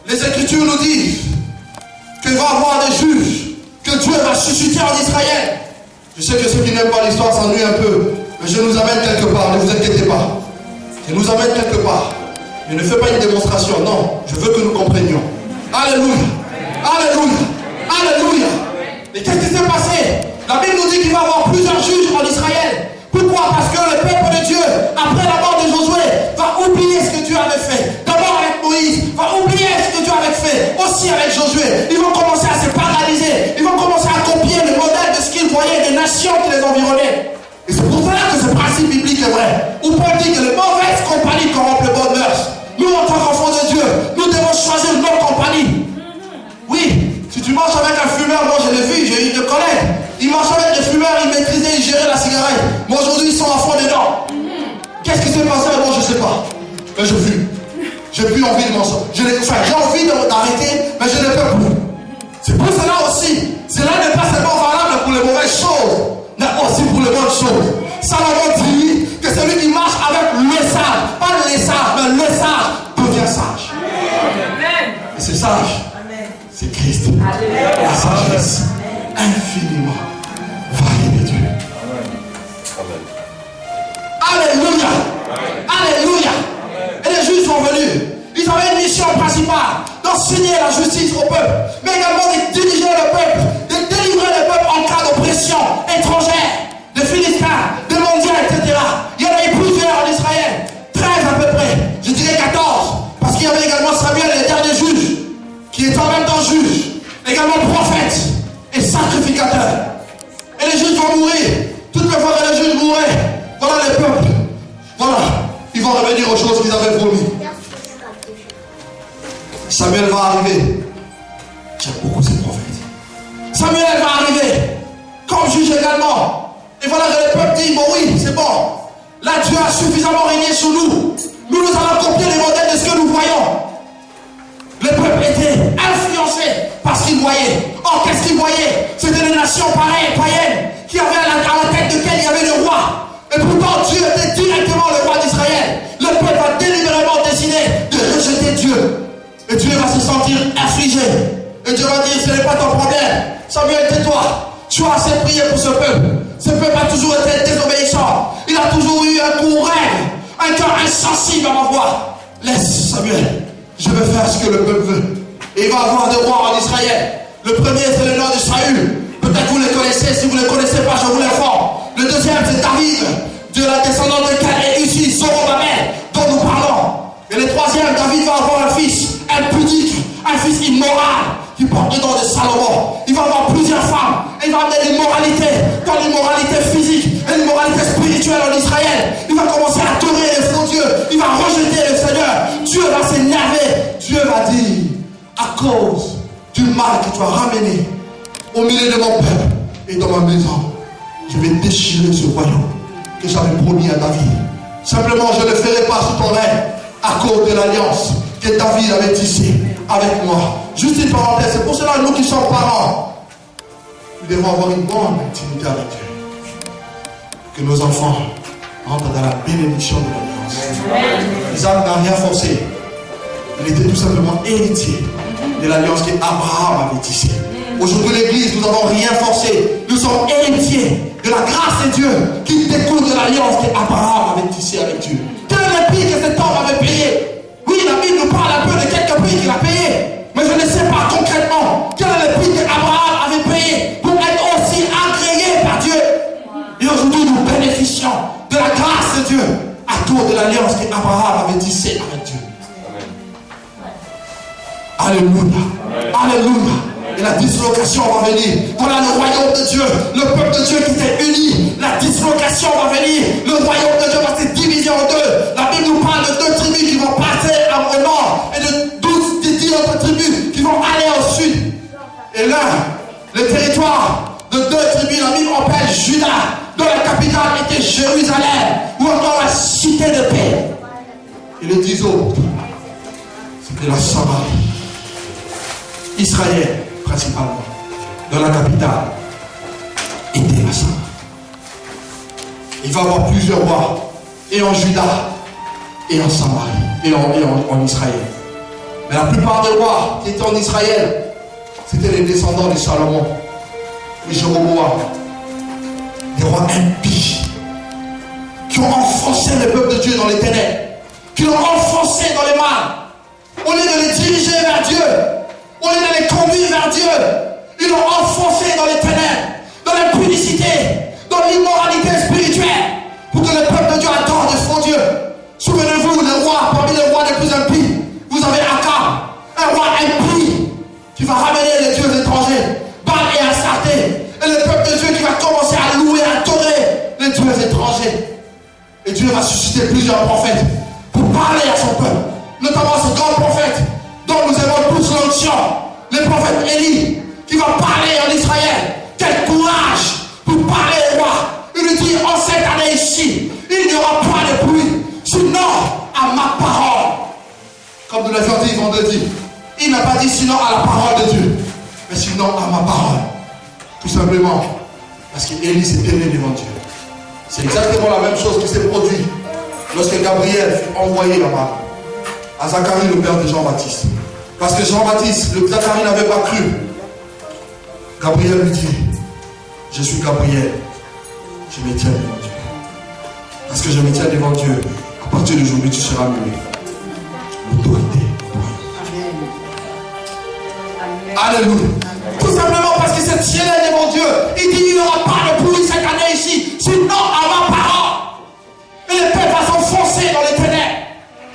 les Écritures nous disent qu'il va y avoir des juges, que Dieu va susciter en Israël. Je sais que ceux qui n'aiment pas l'histoire s'ennuient un peu, mais je nous amène quelque part, ne vous inquiétez pas. Je nous amène quelque part. Je ne fais pas une démonstration, non, je veux que nous comprenions. Alléluia. Alléluia. Alléluia. Et qu'est-ce qui s'est passé? La Bible nous dit qu'il va y avoir plusieurs juges en Israël. Pourquoi? Parce que le peuple de Dieu, après la mort de Josué, va oublier ce que Dieu avait fait. D'abord avec Moïse, va oublier ce que Dieu avait fait. Aussi avec Josué. Ils vont commencer à se paralyser. Ils vont commencer à copier le modèle de ce qu'ils voyaient des nations qui les environnaient. Et c'est pour cela que ce principe biblique est vrai. Où Paul dit que les mauvaises compagnies corrompent les bonnes mœurs. Nous, en tant qu'enfants de Dieu, nous devons choisir nos compagnies. Oui, si tu marches avec un fumeur, moi je l'ai vu, j'ai eu des collègues. Ils marchaient avec des fumeurs, ils maîtrisaient, ils géraient la cigarette. Moi aujourd'hui, ils sont à fond dedans. Qu'est-ce qui s'est passé? Moi je ne sais pas. Mais je fume. J'ai plus envie de m'en sortir. J'ai envie d'arrêter, mais je ne peux plus. C'est pour cela aussi. Cela n'est pas seulement valable pour les mauvaises choses, mais aussi pour les bonnes choses. Salomon dit que celui qui marche avec le sage, pas les sages, mais le sage, devient sage. Amen. Et c'est sage. C'est Christ. Alléluia. La sagesse infiniment variée de Dieu. Alléluia. Alléluia. Et les juges sont venus. Ils avaient une mission principale d'enseigner la justice au peuple, mais également de diriger le peuple, de délivrer le peuple en cas d'oppression étrangère, de Philistins, de mondiaux, etc. Il y en a eu plusieurs en Israël, 13 à peu près, je dirais 14, parce qu'il y avait également Samuel, le dernier juge, qui est en même temps juge, également prophète et sacrificateur. Et les juges vont mourir. Toutes les fois que les juges mouraient, voilà les peuples. Voilà, ils vont revenir aux choses qu'ils avaient promis. Samuel va arriver. J'aime beaucoup ces prophètes. Samuel va arriver comme juge également. Et voilà que le peuple dit, bon oui, c'est bon. Là, Dieu a suffisamment régné sur nous. Nous allons copier les modèles de ce que nous voyons. Le peuple était influencé par ce qu'il voyait. Or, qu'est-ce qu'il voyait? C'était des nations païennes qui avaient à la tête desquelles il y avait le roi. Et pourtant, Dieu était directement le roi d'Israël. Le peuple va délibérément décider de rejeter Dieu. Et Dieu va se sentir affligé. Et Dieu va dire, ce n'est pas ton problème. Samuel, tais-toi. Tu as assez prié pour ce peuple. Ce peuple a toujours été désobéissant. Il a toujours eu un court rêve, un cœur insensible à ma voix. Laisse Samuel. Je vais faire ce que le peuple veut. Et il va avoir des rois en Israël. Le premier, c'est le nom de Saül. Peut-être vous le connaissez. Si vous ne le connaissez pas, je vous l'informe. Le deuxième, c'est David, de la descendance de Cal et ici, Zorobabel, dont nous parlons. Et le troisième, David va avoir un fils impudique, un fils immoral, qui porte le nom de Salomon. Il va avoir plusieurs femmes. Et il va amener l'immoralité, dans l'immoralité physique et l'immoralité spirituelle en Israël. Il va commencer à adorer les faux dieux. Il va rejeter le Seigneur. Dieu va s'énerver. Dieu va dire, à cause du mal que tu as ramené au milieu de mon peuple et dans ma maison, je vais déchirer ce royaume que j'avais promis à David. Simplement, je ne le ferai pas sous ton règne à cause de l'alliance que David avait tissée avec moi. Juste une parenthèse, c'est pour cela que nous qui sommes parents, nous devons avoir une bonne intimité avec Dieu. Que nos enfants entrent dans la bénédiction de l'alliance. Isaac n'a rien forcé. Il était tout simplement héritier de l'alliance qu'Abraham avait tissée. Aujourd'hui, l'église, nous n'avons rien forcé. Nous sommes héritiers de la grâce de Dieu qui découle de l'alliance qu'Abraham avait tissée avec Dieu. Quel est le prix que cet homme avait payé? Oui, la Bible nous parle un peu de quelques prix qu'il a payé. Mais je ne sais pas parce qu'Abraham avait tissé avec Dieu. Alléluia. Alléluia. Et la dislocation va venir. Voilà le royaume de Dieu. Le peuple de Dieu qui était uni. La dislocation va venir. Le royaume de Dieu va se diviser en deux. La Bible nous parle de 2 tribus qui vont passer au nord et de 10 autres tribus qui vont aller au sud. Et là, le territoire de 2 tribus, la Bible appelle Juda, dont la capitale était Jérusalem, ou encore la cité de paix. Et les 10 autres, c'était la Samarie. Israël, principalement, dans la capitale, était la Samarie. Il va y avoir plusieurs rois, et en Juda, et en Samarie, et en Israël. Mais la plupart des rois qui étaient en Israël, c'était les descendants de Salomon, de Jéroboam, des rois impies, qui ont enfoncé le peuple de Dieu dans les ténèbres, qui l'ont enfoncé dans les mal. Au lieu de les diriger vers Dieu, au lieu de les conduire vers Dieu, ils l'ont enfoncé dans les ténèbres, dans l'impudicité, dans l'immoralité spirituelle, pour que le peuple de Dieu adore de faux dieux. Souvenez-vous, le roi, parmi les rois les plus impies, vous avez Akab, un roi impie, qui va ramener les dieux étrangers, Baal et Astarté, et le peuple de Dieu qui va commencer à louer, à adorer les dieux étrangers. Et Dieu va susciter plusieurs prophètes pour parler à son peuple, notamment ce grand prophète dont nous avons tous l'onction, le prophète Élie, qui va parler en Israël. Quel courage pour parler au roi. Il lui dit, en cette année ici, il n'y aura pas de pluie, sinon à ma parole. Comme nous l'avions dit vendredi, il n'a pas dit sinon à la parole de Dieu, mais sinon à ma parole. Tout simplement parce qu'Élie s'est tenu devant Dieu. C'est exactement la même chose qui s'est produite lorsque Gabriel fut envoyé là-bas à Zacharie, le père de Jean-Baptiste. Parce que Jean-Baptiste, le Zacharie n'avait pas cru. Gabriel lui dit, je suis Gabriel, je me tiens devant Dieu. Parce que je me tiens devant Dieu, à partir d'aujourd'hui tu seras mué. L'autorité. Alléluia. Tout simplement parce qu'il s'est tient devant Dieu. Il dit, il n'y aura pas de pluie cette année ici, sinon à ma parole. Et le peuple va s'enfoncer dans les ténèbres.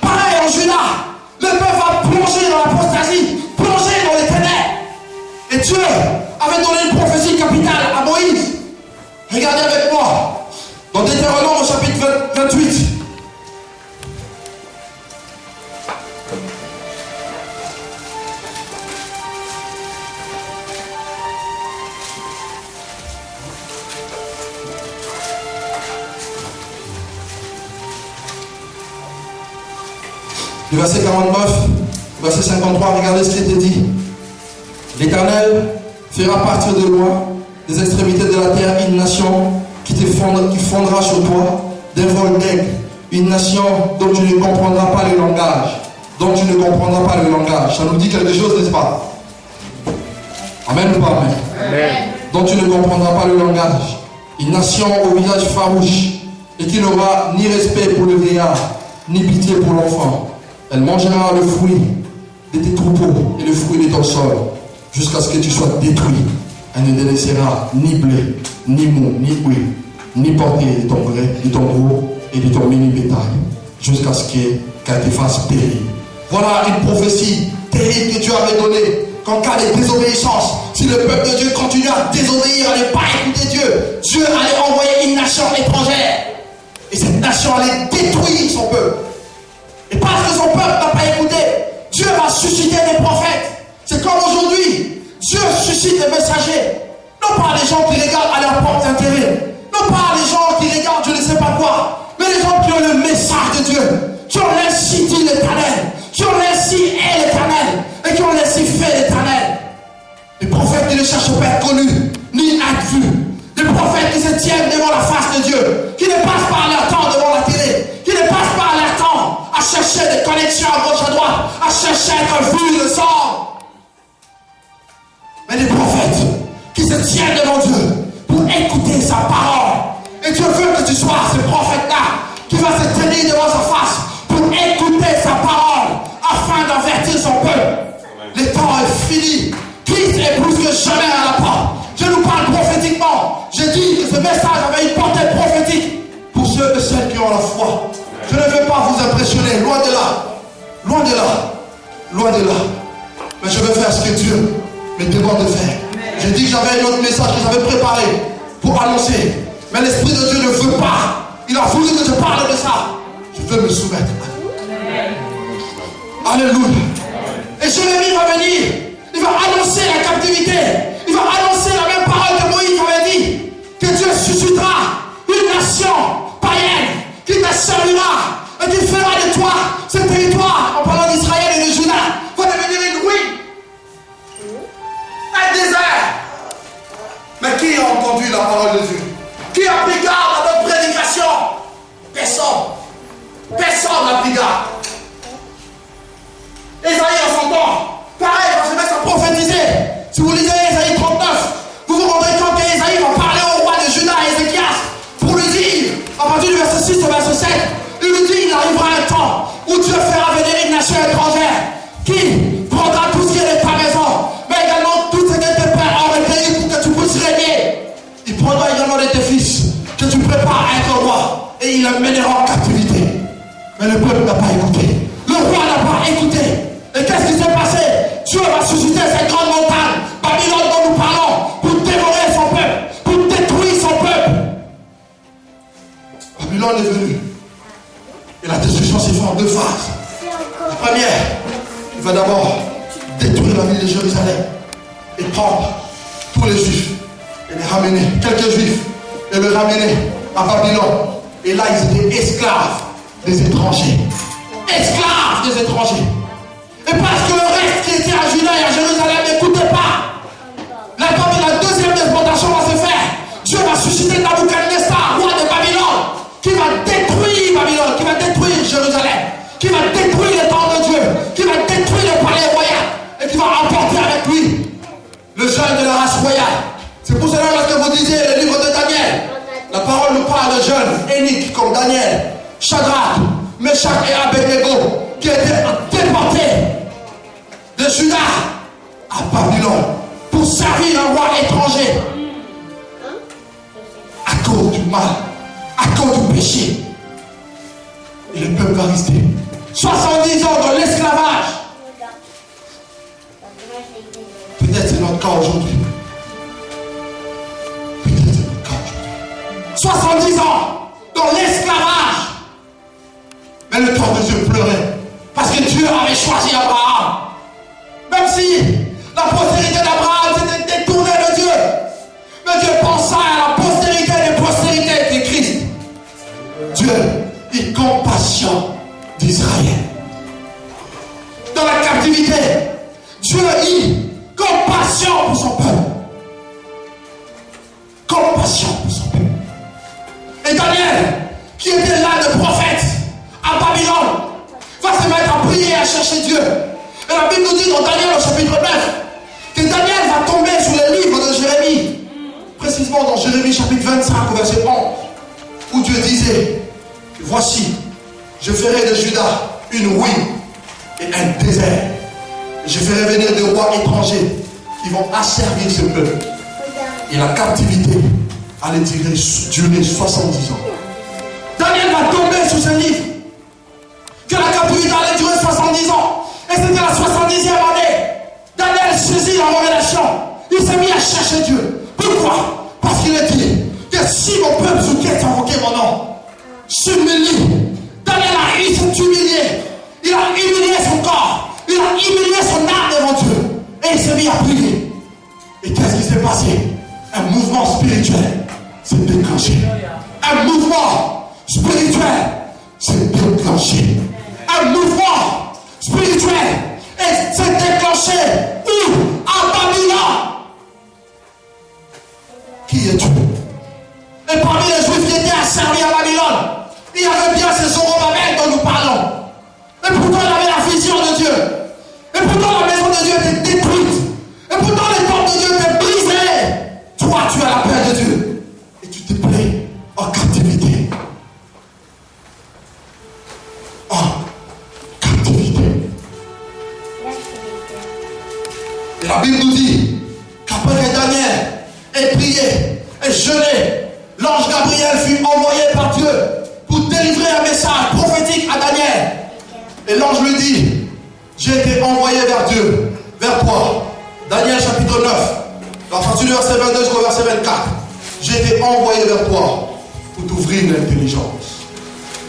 Pareil en Juda, le peuple va plonger dans l'apostasie, plonger dans les ténèbres. Et Dieu avait donné une prophétie capitale à Moïse. Regardez avec moi, dans Deutéronome au chapitre 28. Du verset 49, verset 53, regardez ce qui était dit. L'Éternel fera partir de loin des extrémités de la terre une nation qui fondera sur toi d'un vol d'aigle, une nation dont tu ne comprendras pas le langage, Ça nous dit quelque chose, n'est-ce pas? Amen ou pas amen? Amen. Dont tu ne comprendras pas le langage. Une nation au visage farouche et qui n'aura ni respect pour le vieillard, ni pitié pour l'enfant. Elle mangera le fruit de tes troupeaux et le fruit de ton sol, jusqu'à ce que tu sois détruit. Elle ne délaissera ni blé, ni mou, ni huile, ni portée de ton gré, de ton gros et de ton mini-bétail, jusqu'à ce qu'elle te fasse périr. Voilà une prophétie terrible que Dieu avait donnée, qu'en cas de désobéissance, si le peuple de Dieu continue à désobéir, à ne pas écouter Dieu, Dieu allait envoyer une nation étrangère. Et cette nation allait détruire son peuple. Et parce que son peuple n'a pas écouté, Dieu va susciter des prophètes. C'est comme aujourd'hui, Dieu suscite des messagers. Non pas les gens qui regardent à leur propre intérêt, non pas les gens qui regardent je ne sais pas quoi, mais les gens qui ont le message de Dieu, qui ont l'ainsi dit l'Éternel, qui ont l'ainsi est l'Éternel, et qui ont l'ainsi fait l'Éternel. Des prophètes qui ne cherchent pas à être connus, ni à être vus. Des prophètes qui se tiennent devant la face de Dieu, qui ne passent pas leur temps devant la télé, qui ne passent pas leur temps à chercher des connexions à gauche à droite, à chercher à être vus de sang. Mais des prophètes qui se tiennent devant Dieu pour écouter sa parole. Et Dieu veut que tu sois ce prophète-là qui va se tenir devant sa face pour écouter sa parole afin d'avertir son peuple. Le temps est fini. Christ est plus que jamais à la porte. Je nous parle prophétiquement. J'ai dit que ce message avait une portée prophétique pour ceux et celles qui ont la foi. Je ne veux pas vous impressionner, loin de là. Loin de là. Loin de là. Mais je veux faire ce que Dieu me demande de faire. J'ai dit que j'avais un autre message que j'avais préparé pour annoncer. Mais l'Esprit de Dieu ne veut pas. Il a voulu que je parle de ça. Je veux me soumettre. Alléluia. Et Jérémie va venir. Il va annoncer la captivité. Il va annoncer la même parole que Moïse avait dit. Que Dieu suscitera une nation païenne qui te servira et qui fera de toi ce territoire, en parlant d'Israël et de Juda, va devenir une ruine. Un désert. Mais qui a entendu la parole de Dieu? Qui a pris garde à notre prédication? Personne. Personne n'a pris garde. Ésaïe en son temps, pareil, va se mettre à prophétiser. Si vous lisez Ésaïe 39, vous vous rendrez compte qu'Ésaïe va parler au roi de Juda, Ézéchias, pour lui dire, à partir du verset 6 au verset 7, il lui dit, il arrivera un temps où Dieu fera venir une nation étrangère qui prendra tout ce qui est de ta maison, mais également tout ce que tes pères ont recueilli pour que tu puisses régner. Il prendra également de tes fils que tu prépares à être roi et il les mènera en captivité. Mais le peuple n'a pas écouté. Le roi n'a pas écouté. Et qu'est-ce qui s'est passé? Dieu va susciter cette grande montagne, Babylone dont nous parlons, pour dévorer son peuple, pour détruire son peuple. Babylone est venue. Et la destruction s'est faite en deux phases. La première, il va d'abord détruire la ville de Jérusalem et prendre tous les juifs et les ramener, quelques juifs, et les ramener à Babylone. Et là, ils étaient esclaves des étrangers. Esclaves des étrangers. Et parce que le reste qui était à Juda et à Jérusalem n'écoutait pas, la deuxième déportation va se faire. Dieu va susciter Nabuchodonosor, roi de Babylone, qui va détruire Babylone, qui va détruire Jérusalem, qui va détruire les temple de Dieu, qui va détruire le palais royal et qui va emporter avec lui le jeune de la race royale. C'est pour cela que vous disiez le livre de Daniel, la parole nous parle de jeunes uniques comme Daniel, Shadrach, Meshach et Abednego, qui étaient déportés de Juda à Babylone pour servir un roi étranger à cause du mal, à cause du péché. Et le peuple va rester 70 ans dans l'esclavage. Peut-être c'est notre cas aujourd'hui. Peut-être c'est notre cas aujourd'hui. 70 ans dans l'esclavage. Mais le temps de Dieu pleurait parce que Dieu avait choisi Abraham. Même si la postérité d'Abraham s'était détournée de Dieu, mais Dieu pensa à la postérité des postérités de Christ. Dieu eut compassion d'Israël. Dans la captivité, Dieu eut compassion pour son peuple. Compassion pour son peuple. Et Daniel, qui était là de prophète à Babylone, va se mettre à prier et à chercher Dieu. Et la Bible nous dit dans Daniel au chapitre 9 que Daniel va tomber sur le livre de Jérémie, précisément dans Jérémie chapitre 25 au verset 11, où Dieu disait, voici, je ferai de Juda une ruine et un désert. Et je ferai venir des rois étrangers qui vont asservir ce peuple. Et la captivité allait durer 70 ans. Daniel va tomber sur ce livre, que la captivité allait durer 70 ans. Et c'était la 70e année. Daniel saisit la révélation. Il s'est mis à chercher Dieu. Pourquoi? Parce qu'il a dit que si mon peuple sous qui invoqué mon nom s'humilie, Daniel a réussi à s'humilier. Il a humilié son corps. Il a humilié son âme devant Dieu. Et il s'est mis à prier. Et qu'est-ce qui s'est passé? Un mouvement spirituel s'est déclenché. Un mouvement spirituel s'est déclenché. Un mouvement spirituel s'est déclenché où? À Babylone. Qui est Dieu? Et parmi les Juifs qui étaient asservis à Babylone, il y avait bien ces Zorobabel dont nous parlons. Et pourtant il avait la vision de Dieu. Et pourtant la maison de Dieu était détruite. Et pourtant les portes de Dieu étaient brisées. Toi tu as la paix de Dieu. Et tu te plais en captivité. Et la Bible nous dit qu'après que Daniel ait prié et jeûné, l'ange Gabriel fut envoyé par Dieu pour délivrer délivré un message prophétique à Daniel. Et l'ange lui dit, j'ai été envoyé vers Dieu, vers toi. Daniel chapitre 9, à partir du verset 22 jusqu'au verset 24. J'ai été envoyé vers toi pour t'ouvrir l'intelligence.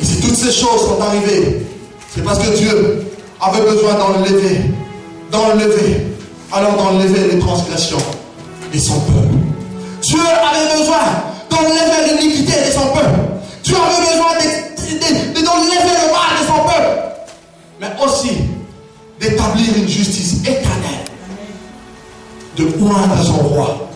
Et si toutes ces choses sont arrivées, c'est parce que Dieu avait besoin d'enlever, alors d'enlever les transgressions de son peuple. Dieu avait besoin d'enlever l'iniquité de son peuple. Dieu avait besoin d'enlever le mal de son peuple. Mais aussi d'établir une justice éternelle, de oindre son roi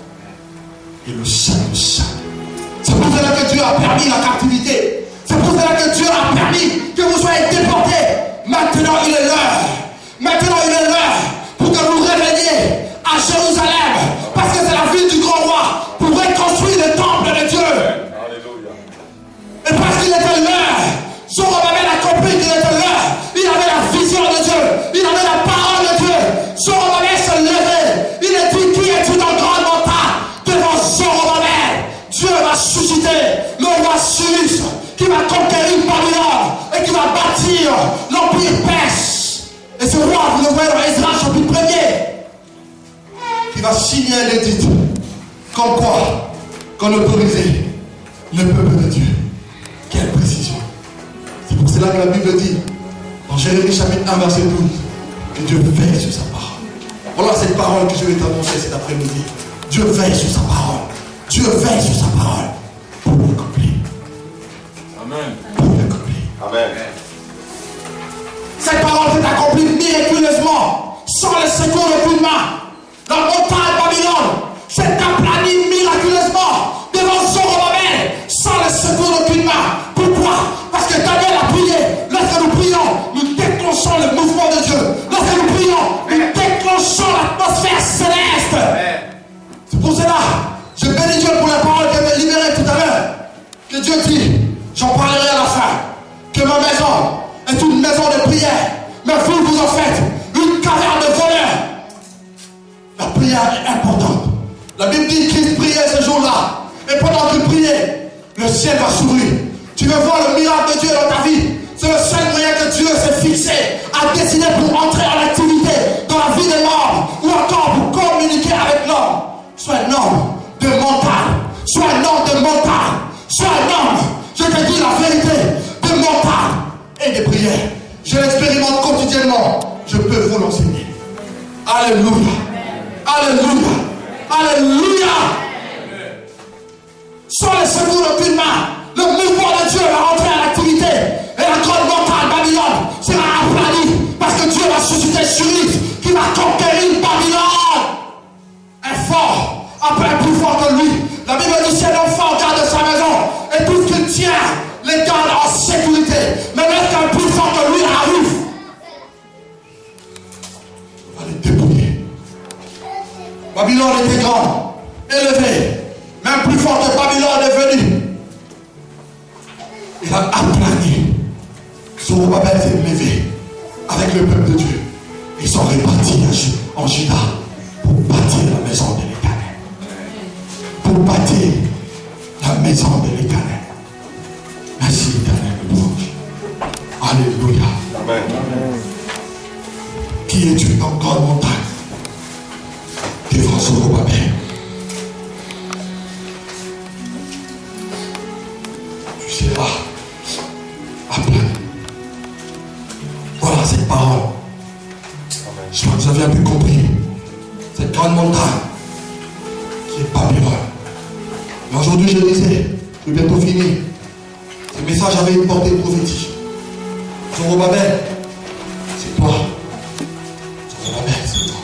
et le saint. C'est pour cela que Dieu a permis la captivité. C'est pour cela que Dieu a permis que vous soyez déportés. Maintenant il est l'heure. Maintenant il est l'heure pour que vous reveniez à Jérusalem. Parce que c'est la ville du grand roi pour reconstruire le temple de Dieu. Alléluia. Et parce qu'il était l'heure, Zorobabel a compris qu'il était l'heure. Il avait la vision de Dieu. Il avait la parole de Dieu. Zorobabel se levait. Il a dit, qui est-tu dans le grand montagne devant Zorobabel? Dieu va susciter le roi Cyrus qui va conquérir Babylone et qui va bâtir l'empire perse. Et ce roi, vous le voyez dans Ezra chapitre 1er, qui va signer un édit comme quoi qu'on autorisait le peuple de Dieu. Quelle précision! C'est pour cela que la Bible dit dans Jérémie chapitre 1 verset 12 que Dieu veille sur sa parole. Voilà cette parole que je vais t'annoncer cet après-midi. Dieu veille sur sa parole. Dieu veille sur sa parole pour l'accomplir. Amen. Pour l'accomplir. Amen. Cette parole s'est accomplie miraculeusement, sans le secours d'aucune main. La montagne Babylone s'est aplanie miraculeusement devant Zorobabel, sans le secours d'aucune main. Pourquoi? Parce que Daniel a prié. Lorsque nous prions, nous déclenchons le mouvement de Dieu. Lorsque nous prions, nous déclenchons l'atmosphère céleste. C'est pour cela, je bénis Dieu pour la parole qu'elle m'a libérée tout à l'heure. Que Dieu dit, j'en parlerai à la fin, que ma maison est une maison de prière. Mais vous en faites une caverne de voleurs. La prière est importante. La Bible dit qu'il priait ce jour-là. Et pendant qu'il priait, le ciel va s'ouvrir. Tu veux voir le miracle de Dieu dans ta vie. C'est le seul moyen que Dieu s'est fixé à décider pour entrer en activité dans la vie des morts ou encore pour communiquer avec l'homme. Sois un homme de montagne. Sois un homme de montagne. Sois un homme, je te dis la vérité, de montagne et de prière. Je l'expérimente quotidiennement. Je peux vous l'enseigner. Alléluia. Alléluia. Alléluia. Sans le secours d'aucune main, le mouvement de Dieu va rentrer en activité. Et la grande montagne Babylone sera aplanie. Parce que Dieu va susciter Cyrus qui va conquérir Babylone. Un fort, un plus fort que lui. La Bible dit c'est l'enfant garde sa maison. Et tout ce qu'il tient, les garde en sécurité. Mais lorsqu'un plus fort que lui arrive, on va les débrouiller. Babylone était grande, élevée. Même plus fort que Babylone est venu. Il a aplani. Zorobabel s'est levé avec le peuple de Dieu. Ils sont répartis en Juda pour bâtir la maison de l'Éternel. Pour bâtir la maison de l'Éternel. Merci l'Éternel de louange. Alléluia. Amen. Qui es-tu dans grande montagne devant Zorobabel? Tu seras aplani. Voilà cette parole. Je crois que vous avez un peu compris. Cette grande montagne qui est Babylone. Mais aujourd'hui, je disais, je vais bientôt finir. Ce message avait une portée prophétique. Zorobabel, c'est toi. Zorobabel, c'est toi.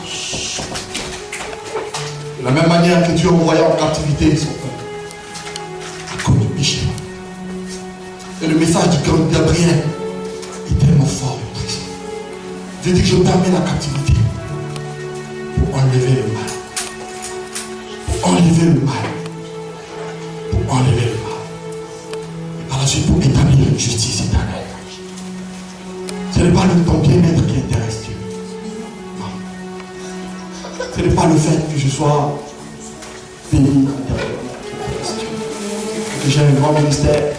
De la même manière que Dieu envoya en captivité son peuple, à cause de Michel. Et le message du Gabriel est tellement fort et puissant. Dieu dit que je t'amène la captivité pour enlever le mal. Pour enlever le mal. Pour enlever le mal. Et par la suite, pour établir une justice éternelle. Ce n'est pas ton bien-être qui intéresse Dieu. Non. Ce n'est pas le fait que je sois béni intérieurement qui intéresse Dieu. Que j'ai un grand ministère.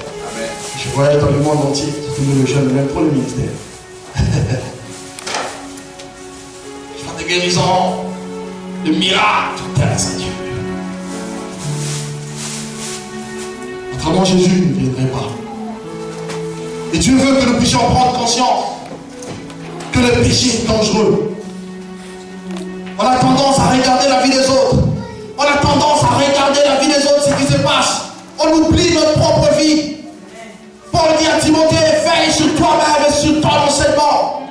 Je voyage dans le monde entier, surtout le jeune, même pour le ministère. Je fais des guérisons, des miracles, tout est à Dieu. Autrement, Jésus ne viendrait pas. Et Dieu veut que nous puissions prendre conscience que le péché est dangereux. On a tendance à regarder la vie des autres. On a tendance à regarder la vie des autres, ce qui se passe. On oublie notre propre vie. Paul dit à Timothée, veille sur toi-même et sur ton enseignement.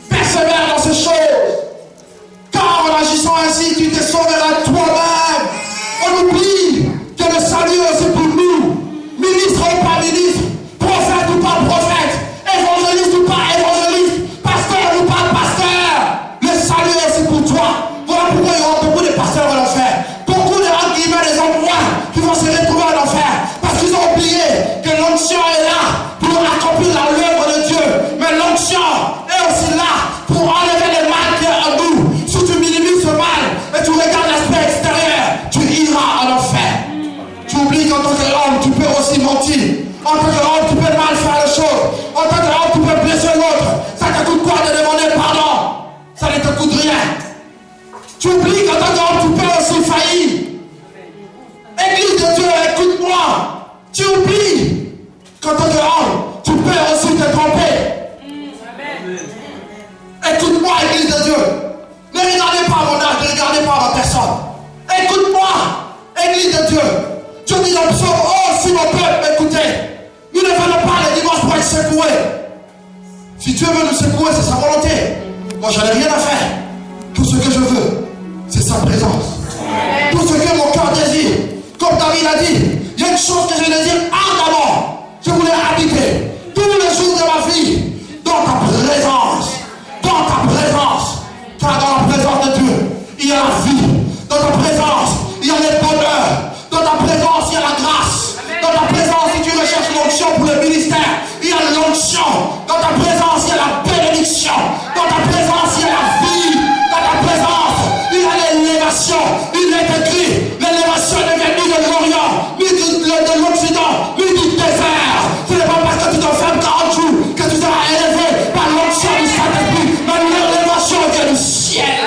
Persévère dans ces choses. Car en agissant ainsi, tu te sauveras toi-même. On oublie que le salut c'est pour nous. Ministre ou pas ministre, prophète ou pas prophète, évangéliste ou pas évangéliste, pasteur ou pas pasteur. Le salut c'est pour toi. Voilà pourquoi il y aura beaucoup de pasteurs en enfer. Beaucoup de gens qui mettent des endroits qui vont se retrouver en enfer. Parce qu'ils ont oublié que l'onction est là pour accomplir l'œuvre de Dieu. Mais l'onction est aussi là pour enlever le mal qui est en nous. Si tu minimises ce mal et tu regardes l'aspect extérieur, tu iras en enfer. Tu oublies qu'en tant qu'homme, tu peux aussi mentir. En tant qu'homme, tu peux mal faire les choses. En tant qu'homme, tu peux blesser l'autre. Ça te coûte quoi de demander pardon? Ça ne te coûte rien. Tu oublies qu'en tant qu'homme, tu peux aussi faillir. Église de Dieu, écoute-moi. Tu oublies qu'en tant qu'homme, tu peux aussi te tromper. Écoute-moi, Église de Dieu. Ne regardez pas mon âge, ne regardez pas ma personne. Écoute-moi, Église de Dieu. Dieu dit dans le psaume, oh, si mon peuple m'écoutait, nous ne venons pas le dimanche pour être secoués. Si Dieu veut nous secouer, c'est sa volonté. Moi, j'en ai rien à faire. Tout ce que je veux, c'est sa présence. Tout ce que mon cœur désire, comme David a dit, il y a une chose que je désire ardemment. Je voulais habiter tous les jours de ma vie dans ta présence. Dans ta présence. Car dans la présence de Dieu, il y a la vie. Dans ta présence, il y a le bonheur. Dans ta présence, il y a la grâce. Dans ta présence, si tu recherches l'onction pour le ministère, il y a l'onction. Dans ta présence, il y a la bénédiction. Dans ta présence, il y a la vie. Dans ta présence, il y a l'élévation. Il est écrit, l'élévation ne vient ni de l'Orient, ni de l'Occident, ni du désert. Ce n'est pas parce que tu t'enfermes 40 jours que tu seras élevé par l'onction du Saint-Esprit. Mais l'élévation vient du ciel.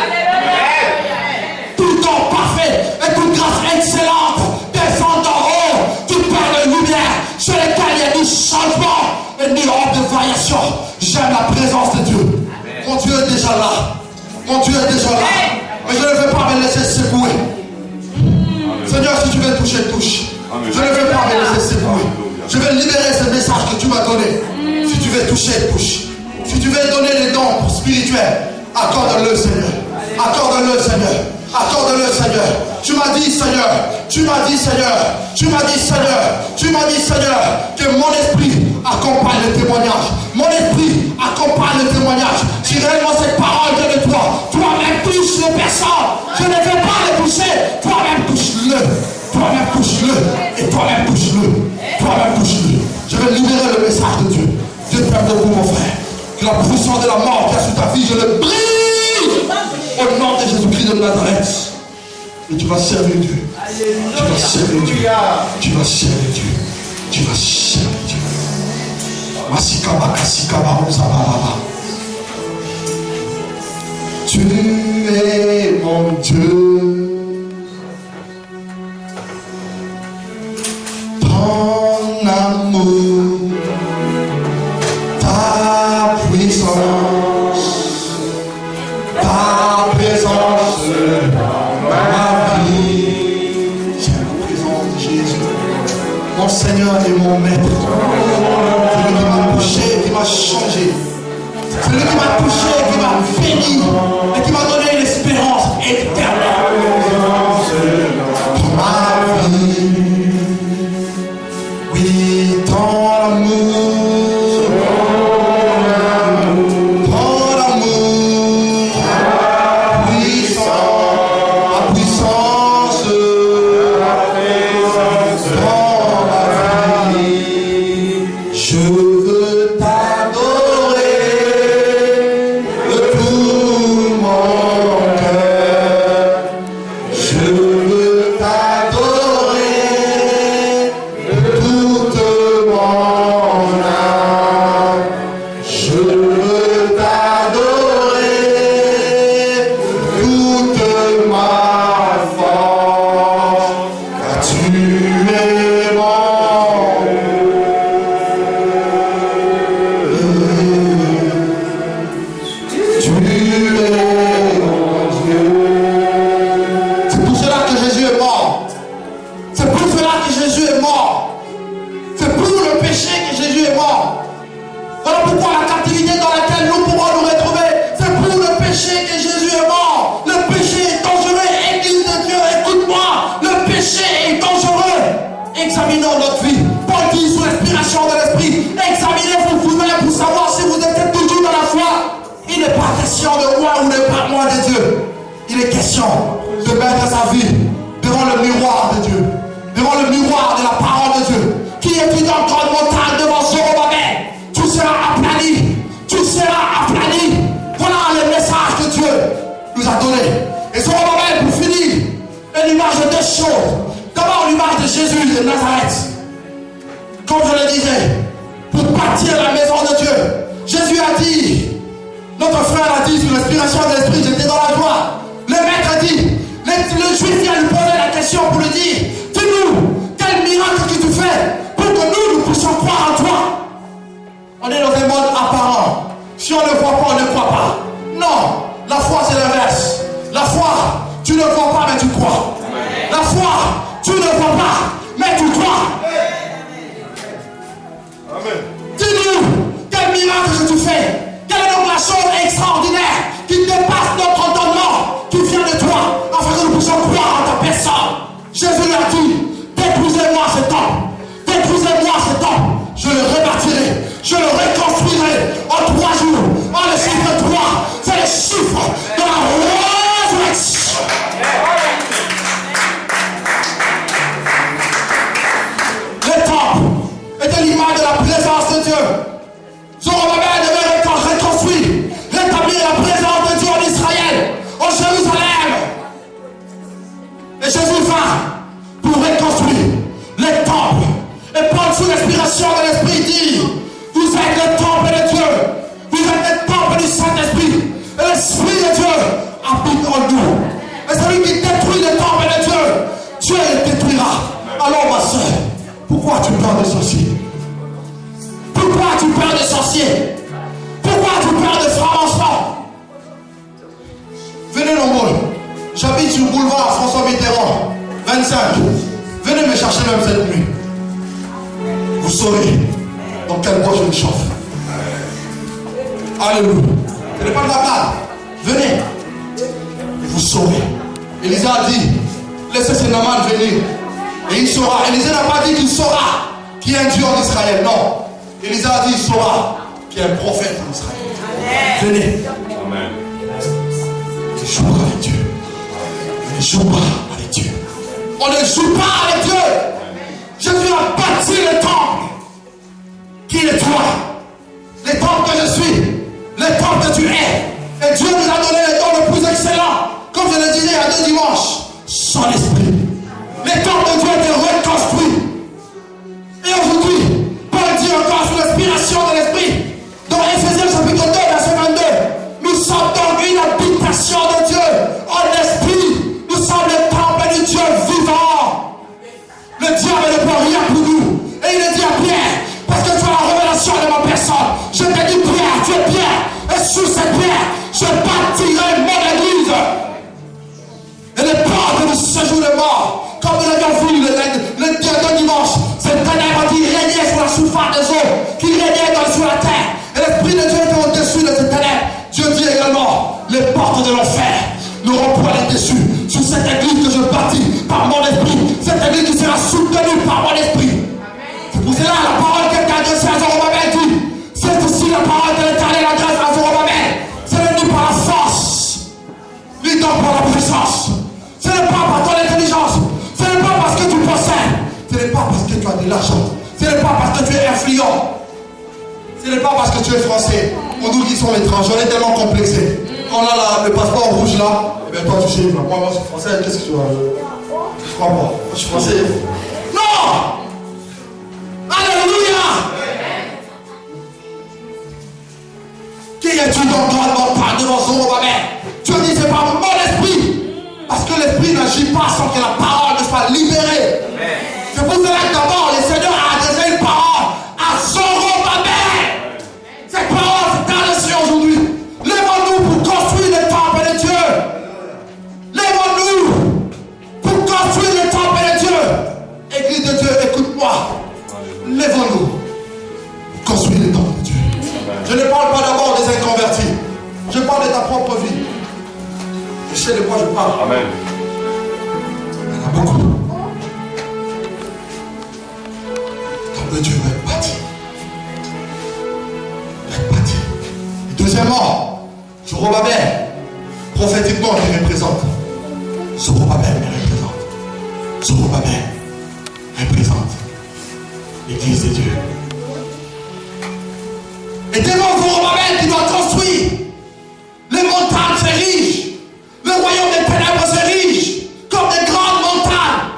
Tout don parfait et toute grâce excellente descend d'en haut. Tu perds de lumière sur lesquelles il y a du changement et ni honte de variation. J'aime la présence de Dieu. Mon Dieu est déjà là. Mon Dieu est déjà là. Mais je ne veux pas me laisser secouer. Seigneur, si tu veux toucher, touche. Je ne veux pas me laisser secouer. Je vais libérer ce message que tu m'as donné. Si tu veux toucher, touche. Si tu veux donner les dons spirituels, accorde-le, Seigneur. Accorde-le, Seigneur. Accorde-le, Seigneur. Tu m'as dit, Seigneur. Tu m'as dit, Seigneur. Tu m'as dit, Seigneur. Tu m'as dit, Seigneur, que mon esprit accompagne le témoignage. Mon esprit accompagne le témoignage. Si réellement cette parole vient de toi, toi-même touche les personnes. Je ne veux pas les toucher. Toi-même touche-le. Toi-même touche-le. Et toi-même touche-le. Toi-même touche-le. Je vais libérer le message de Dieu. Dieu t'aime beaucoup, mon frère. Que la puissance de la mort qui a sur ta vie, je le brise. Au nom de Jésus-Christ de Nazareth. Et tu vas servir Dieu. Tu vas servir Dieu. Tu vas servir Dieu. Tu vas servir Dieu. Tu es mon Dieu. Ton amour, ta puissance, ta présence dans ma vie. C'est la présence de Jésus, mon Seigneur et mon Maître. Celui qui m'a touché, qui m'a changé. Celui qui m'a touché, qui m'a béni et qui m'a donné une espérance éternelle. Ma vie, oui, ton amour, puissance, dans ma vie. Je veux t'adorer de tout mon question de roi ou de parlement de Dieu. Il est question de mettre sa vie devant le miroir de Dieu, devant le miroir de la parole de Dieu. Qui est-il dans grande montagne devant Zorobabel? Tu seras aplani, tu seras aplani. Voilà le message que Dieu nous a donné. Et Zorobabel, pour finir, une image de deux choses. D'abord l'image de Jésus de Nazareth. Comme je le disais, pour bâtir la maison de Dieu. Jésus a dit, notre frère a dit, sous l'inspiration de l'Esprit, j'étais dans la joie. Le maître a dit, le juif vient lui poser la question pour lui dire, dis-nous, quel miracle que tu fais pour que nous puissions croire en toi. On est dans un monde apparent. Si on ne voit pas, on ne croit pas. Non, la foi c'est l'inverse. La foi, tu ne vois pas mais tu crois. La foi, tu ne vois pas mais tu crois. Amen. Dis-nous, quel miracle que tu fais? Quelle est donc la chose extraordinaire qui dépasse notre entendement, qui vient de toi, afin que nous puissions croire en ta personne? Jésus lui a dit, détruisez-moi ce temple, détruisez-moi ce temple, je le rebâtirai, je le reconstruirai en 3 jours. En le chiffre 3, c'est le chiffre de la résurrection. Le temple était l'image de la présence de Dieu. Zorobabel devait reconstruire, rétablir la présence de Dieu en Israël, en Jérusalem. Et Jésus va pour reconstruire les temples. Et Paul, sous l'inspiration de l'Esprit, dit, vous êtes le temple de Dieu, vous êtes le temple du Saint-Esprit, et l'Esprit de Dieu habite en nous. Et celui qui détruit le temple de Dieu, Dieu le détruira. Alors ma soeur, pourquoi tu peurs des sorciers? Pourquoi tu peurs des sorciers? Pourquoi tu peurs des francs-maçons? Venez nombreux. J'habite sur le boulevard François Mitterrand, 25. Venez me chercher même cette nuit. Vous saurez dans quel bois je me chauffe. Alléluia. Ce n'est pas de la blague. Venez. Vous saurez. Élisée a dit, laissez ce Naaman venir. Et il saura. Élisée n'a pas dit qu'il saura qui est un Dieu en Israël. Non. Élisée a dit, il saura qui est un prophète en Israël. Venez. Amen. Ne joue pas avec Dieu. Ne joue pas avec Dieu. On ne joue pas avec Dieu. Jésus a bâti le temple qui est toi. Le temple que je suis. Le temple que tu es. Et Dieu nous a donné le don le plus excellent. Comme je le disais il y a 2 dimanches. Son esprit. Le temple de Dieu était reconstruit. Et aujourd'hui, Paul dit encore sous l'inspiration de l'Esprit, dans Éphésiens chapitre 2, verset 22, nous sommes donc une habitation de Dieu en esprit. Nous sommes le temple du Dieu vivant. Le diable ne peut rien pour nous. Et il a dit à Pierre, parce que tu as la révélation de ma personne, je t'ai dit Pierre, tu es Pierre, et sur cette pierre, je bâtirai mon église. Et les portes du séjour de mort, comme nous l'avions vu le dernier dimanche, ces ténèbres qui régnaient sur la surface des eaux, qui régnaient sur la terre, et l'Esprit de Dieu était au-dessus de ces ténèbres. Dieu dit également, les portes de l'enfer n'auront point les dessus sur cette église que je bâtis par mon esprit, cette église qui sera soutenue par mon esprit. C'est pour cela la parole que tu as adressée à Zorobabel dit, c'est aussi la parole de l'Éternel adresse à Zorobabel. Ce n'est ni par la force, ni donc par la puissance. Ce n'est pas par ton intelligence. Ce n'est pas parce que tu possèdes. Ce n'est pas parce que tu as de l'argent. Ce n'est pas parce que tu es influent. Ce n'est pas parce que tu es français. Pour nous qui sommes étrangers, on est tellement complexés. Quand on a le passeport rouge là, et bien toi tu sais, moi je suis français, qu'est-ce que tu vas... Je crois pas. Moi je suis français. Non! Alléluia! Qui es-tu donc grandement par devant Zorobabel? Dieu dit c'est par mon esprit. Parce que l'esprit n'agit pas sans que la parole ne soit libérée. C'est pour cela que d'abord le Seigneur a adressé une parole à Zorobabel. Cette parole c'est adressée aujourd'hui. Lèvons-nous pour construire le temple de Dieu. Lèvons-nous pour construire le temple de Dieu. Église de Dieu, écoute-moi. Lèvons-nous pour construire le temple de Dieu. Je ne parle pas d'abord des inconvertis. Je parle de ta propre vie. Je sais de quoi je parle. Amen. Il y en a beaucoup. Le temple de Dieu va être bâti. Il va être bâti. Et deuxièmement, Zorobabel, prophétiquement, il représente. Zorobabel me représente. Zorobabel représente l'Église de Dieu. Et devant Zorobabel qui doit construire, les montagnes s'érigent, le royaume des ténèbres s'érige comme des grandes montagnes.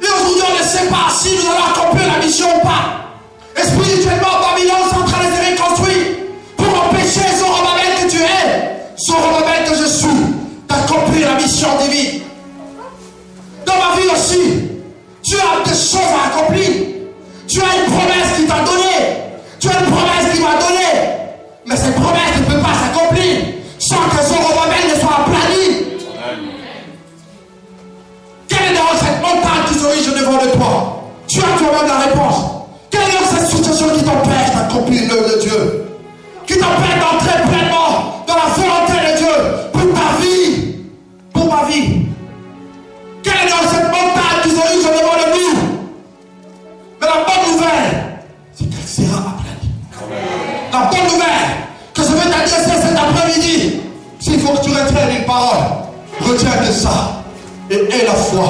Et aujourd'hui, on ne sait pas si nous allons accomplir la mission ou pas. Et spirituellement, Babylone est en train de se reconstruire pour empêcher Zorobabel que tu es, Zorobabel que je suis, d'accomplir la mission divine. Dans ma vie aussi, tu as des choses à accomplir. Tu as une promesse qui t'a donnée. Tu as une promesse qui m'a donnée. Mais cette promesse ne peut pas s'accomplir sans que Zorobabel ne soit aplani. Quelle est donc cette montagne qui s'orige devant de toi? Tu as toi-même la réponse. Quelle est donc cette situation qui t'empêche d'accomplir l'œuvre de Dieu? Qui t'empêche d'entrer pleinement dans la volonté de Dieu pour ta vie? Pour ma vie. Quelle est donc cette montagne qui s'orige devant de nous? Mais la bonne nouvelle, c'est qu'elle sera aplanie. La bonne nouvelle que je vais t'adresser cet après-midi, s'il faut que tu retiennes une parole, retiens de ça et aie la foi.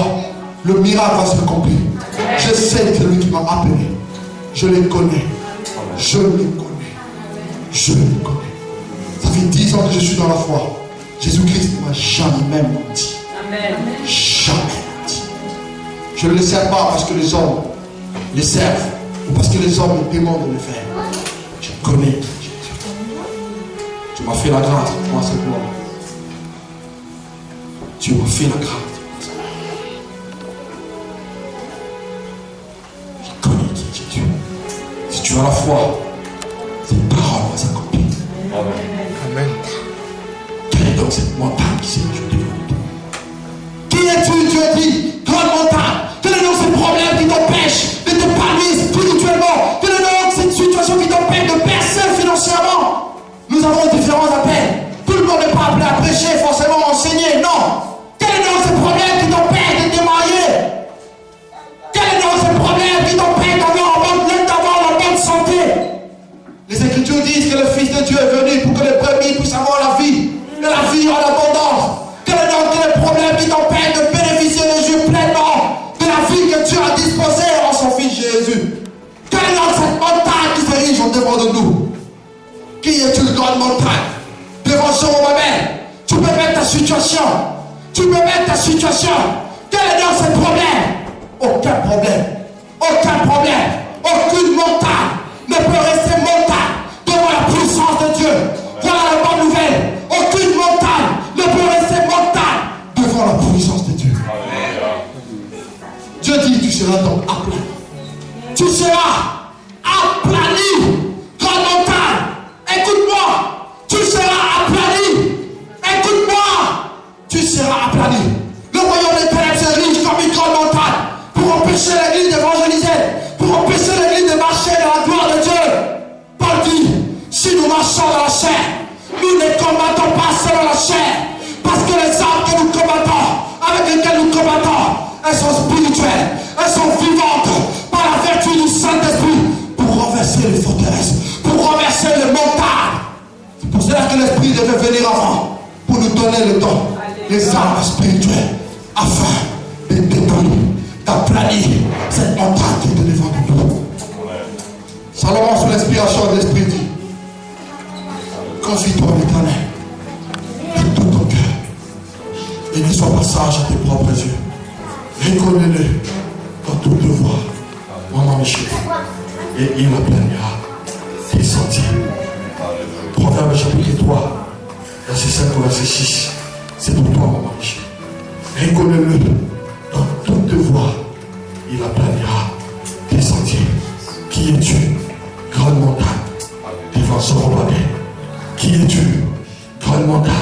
Le miracle va s'accomplir. Je sais celui qui m'a appelé. Je les connais. Je les connais. Je les connais. Ça fait 10 ans que je suis dans la foi. Jésus-Christ ne m'a jamais menti. Amen. Jamais menti. Je ne le sers pas parce que les hommes les servent ou parce que les hommes me demandent de le faire. Je connais Jésus. Tu m'as fait la grâce pour moi cette gloire. Tu m'as fait la grâce. Je connais qui est Jésus. Si tu as la foi, cette parole va s'accomplir. Amen. Quelle est donc cette montagne qui s'est ajoutée devant toi? Qui es-tu, Dieu dit, grande montagne? Quel est donc ce problème qui t'empêche de t'épanouir spirituellement? Quelle est donc cette situation qui t'empêche de percer financièrement? Nous avons différents appels. Tout le monde n'est pas appelé à prêcher, forcément enseigner, non. Quel est donc ce problème qui t'empêche de te marier? Quel est donc ce problème qui t'empêche d'avoir la bonne santé? Les Écritures disent que le Fils de Dieu est venu pour que les brebis puissent avoir la vie, et la vie en abondance. Quel est donc le problème qui t'empêche de bénéficier de Dieu pleinement, de la vie que Dieu a disposée en son Fils Jésus? Quelle est donc cette montagne qui s'érige au devant de nous? Qui est une grande montagne? Devant Zorobabel, tu peux mettre ta situation. Tu peux mettre ta situation. Quel est donc ce problème? Aucun problème. Aucun problème. Aucune montagne ne peut rester montagne devant la puissance de Dieu. Voilà la bonne nouvelle. Aucune montagne ne peut rester montagne devant la puissance de Dieu. Dieu dit, tu seras donc aplani. Tu seras aplani. Grande montagne, écoute-moi. Tu seras aplani. Écoute-moi. Tu seras aplani. Le royaume des ténèbres se riche comme une grande montagne pour empêcher l'église d'évangéliser, pour empêcher l'église de marcher dans la gloire de Dieu. Paul dit, si nous marchons dans la chair, nous ne combattons pas selon la chair, parce que les armes que nous combattons, avec lesquelles nous combattons, elles sont spirituelles, elles sont vivantes par la vertu du Saint-Esprit pour renverser les forteresses, pour renverser les montagnes. C'est pour cela que l'Esprit devait venir avant, pour nous donner le don, les armes spirituelles, afin de détruire, d'aplanir cette montagne qui est devant nous. Salomon, sous l'inspiration de l'Esprit, dit, confie-toi en l'Éternel de tout ton cœur et ne sois pas sage à tes propres yeux. Reconnais-le dans toutes tes voies, mon Michel, et il aplanira tes sentiers. Proverbe chapitre 3, verset 5 au verset 6. C'est pour toi, mon Michel. Reconnais-le dans toutes tes voies, il aplanira tes sentiers. Qui es-tu, grande montagne, devant Zorobabel? Qui es-tu, grande montagne,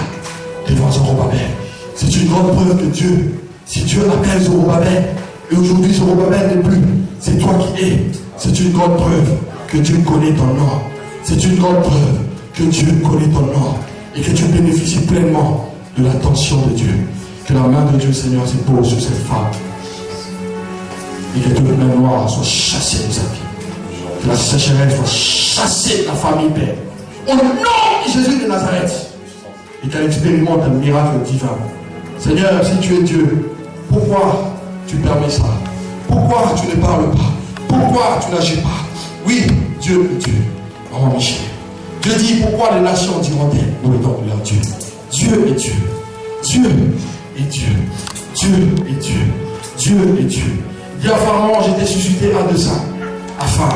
devant Zorobabel? C'est une grande preuve que Dieu, si Dieu appelle Zorobabel, et aujourd'hui Zorobabel n'est plus, c'est toi qui es. C'est une grande preuve que Dieu connaît ton nom. C'est une grande preuve que Dieu connaît ton nom et que tu bénéficies pleinement de l'attention de Dieu. Que la main de Dieu, Seigneur, se pose sur cette femme et que toute main noire soit chassée de sa vie. Que la sécheresse soit chassée de la famille, Père. Au nom de Jésus de Nazareth. et qu'elle expérimente un miracle divin. Seigneur, si tu es Dieu, pourquoi tu permets ça? Pourquoi tu ne parles pas? Pourquoi tu n'agis pas? Oui, Dieu est Dieu. Maman Michel. Dieu dit pourquoi les nations diront-elles, nous est donc leur Dieu. Dieu est Dieu. Dieu est Dieu. Dieu est Dieu. Dieu est Dieu. Diapharement, j'ai été suscité un de ça, afin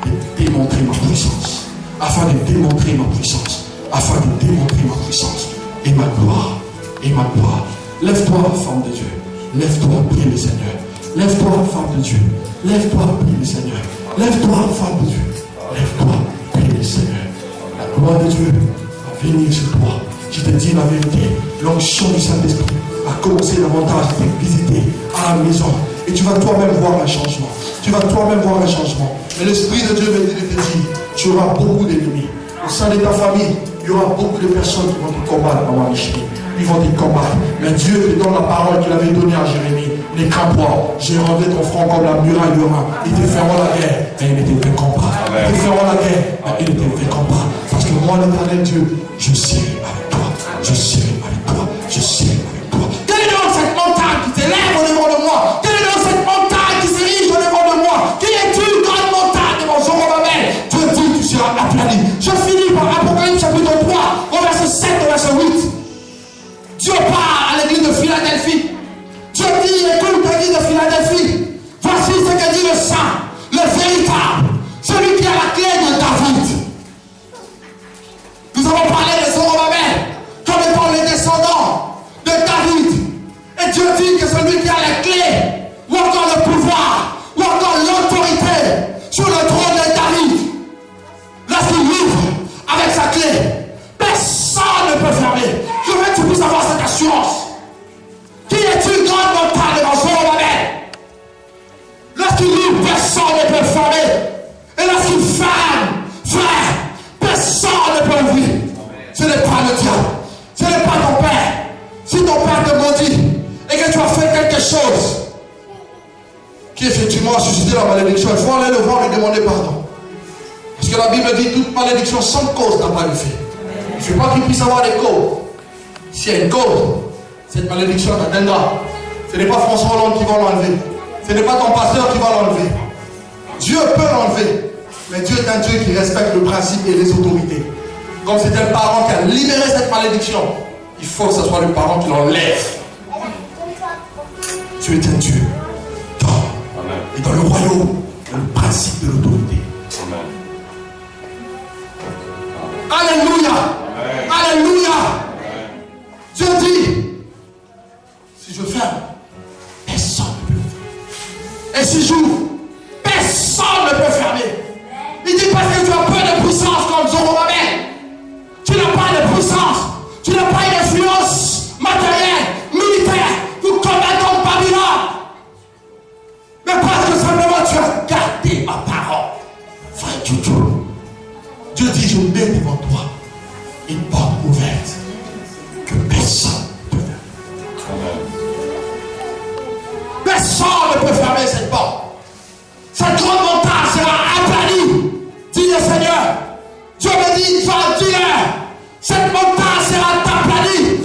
de démontrer ma puissance. Afin de démontrer ma puissance. Afin de démontrer ma puissance. Et ma gloire. Et ma gloire. Lève-toi, femme de Dieu. Lève-toi, prie le Seigneur. Lève-toi, femme de Dieu. Lève-toi, prie le Seigneur. Lève-toi, femme de Dieu. Lève-toi, prie le Seigneur. La gloire de Dieu va venir sur toi. Je te dis la vérité. L'onction du Saint-Esprit va commencer davantage à te visiter à la maison. Et tu vas toi-même voir un changement. Tu vas toi-même voir un changement. Mais l'Esprit de Dieu me dit de te dire, tu auras beaucoup d'ennemis. Au sein de ta famille, il y aura beaucoup de personnes qui vont te combattre, maman Michel. Ils vont te combattre. Mais Dieu te donne la parole qu'il avait donnée à Jérémie. N'aie qu'un poids. J'ai rendu ton front comme la muraille de Rhin. Ils te feront la guerre, mais ils ne te feront pas. Ils te feront la guerre, mais ils ne te feront pas. Parce que moi, l'Éternel Dieu, je serai avec toi. Je serai avec toi. Je serai avec toi. Quelle est donc cette montagne qui s'élève au devant de moi? Quelle est donc cette montagne qui s'érige au devant de moi? Qui est une grande montagne de mon Zorobabel? Dieu dit, tu seras aplani. Je finis par Apocalypse chapitre 3, au verset 7 au verset 8. Dieu parle à l'église de Philadelphie. Dieu dit, écoute l'église de Philadelphie. Voici ce que dit le saint, le véritable, celui qui a la clé de David. Nous avons parlé de Zorobabel comme étant les descendants de David. Et Dieu dit que celui qui a la clé, ou encore le pouvoir, ou encore l'autorité sur le trône de David, lorsqu'il ouvre avec sa clé, personne ne peut fermer. Je veux que tu puisses avoir cette assurance. Qui est une grande montagne devant Zorobabel? Lorsqu'il ouvre, personne ne peut fermer. Et lorsqu'il ferme, frère, personne ne peut ouvrir. Ce n'est pas le diable. Ce n'est pas ton père. Si ton père te maudit et que tu as fait quelque chose qui effectivement a suscité la malédiction, il faut aller le voir et demander pardon. Parce que la Bible dit toute malédiction sans cause n'a pas eu fait. Il ne faut pas qu'il puisse avoir des causes. S'il y a une cause, cette malédiction t'atteindra. Ce n'est pas François Hollande qui va l'enlever. Ce n'est pas ton pasteur qui va l'enlever. Dieu peut l'enlever. Mais Dieu est un Dieu qui respecte le principe et les autorités. Comme c'est un parent qui a libéré cette malédiction, il faut que ce soit le parent qui l'enlève. Dieu est un Dieu. Et dans le royaume, il y a le principe de l'autorité. Alléluia. Alléluia. Dieu dit, si je ferme, personne ne peut l'ouvrir. Et si j'ouvre, personne ne peut fermer. Il dit parce que tu as peu de puissance comme Zorobabel. Tu n'as pas de puissance. Tu n'as pas une influence matérielle, militaire, pour combattre Babylone. Mais parce que simplement tu as gardé ma parole. Frère Dieu dit, je mets devant toi une porte ouverte que personne ne peut fermer. Personne ne peut fermer cette porte. Cette grande montagne sera aplanie, dit le Seigneur. Dieu me dit, dis-leur, cette montagne sera aplanie.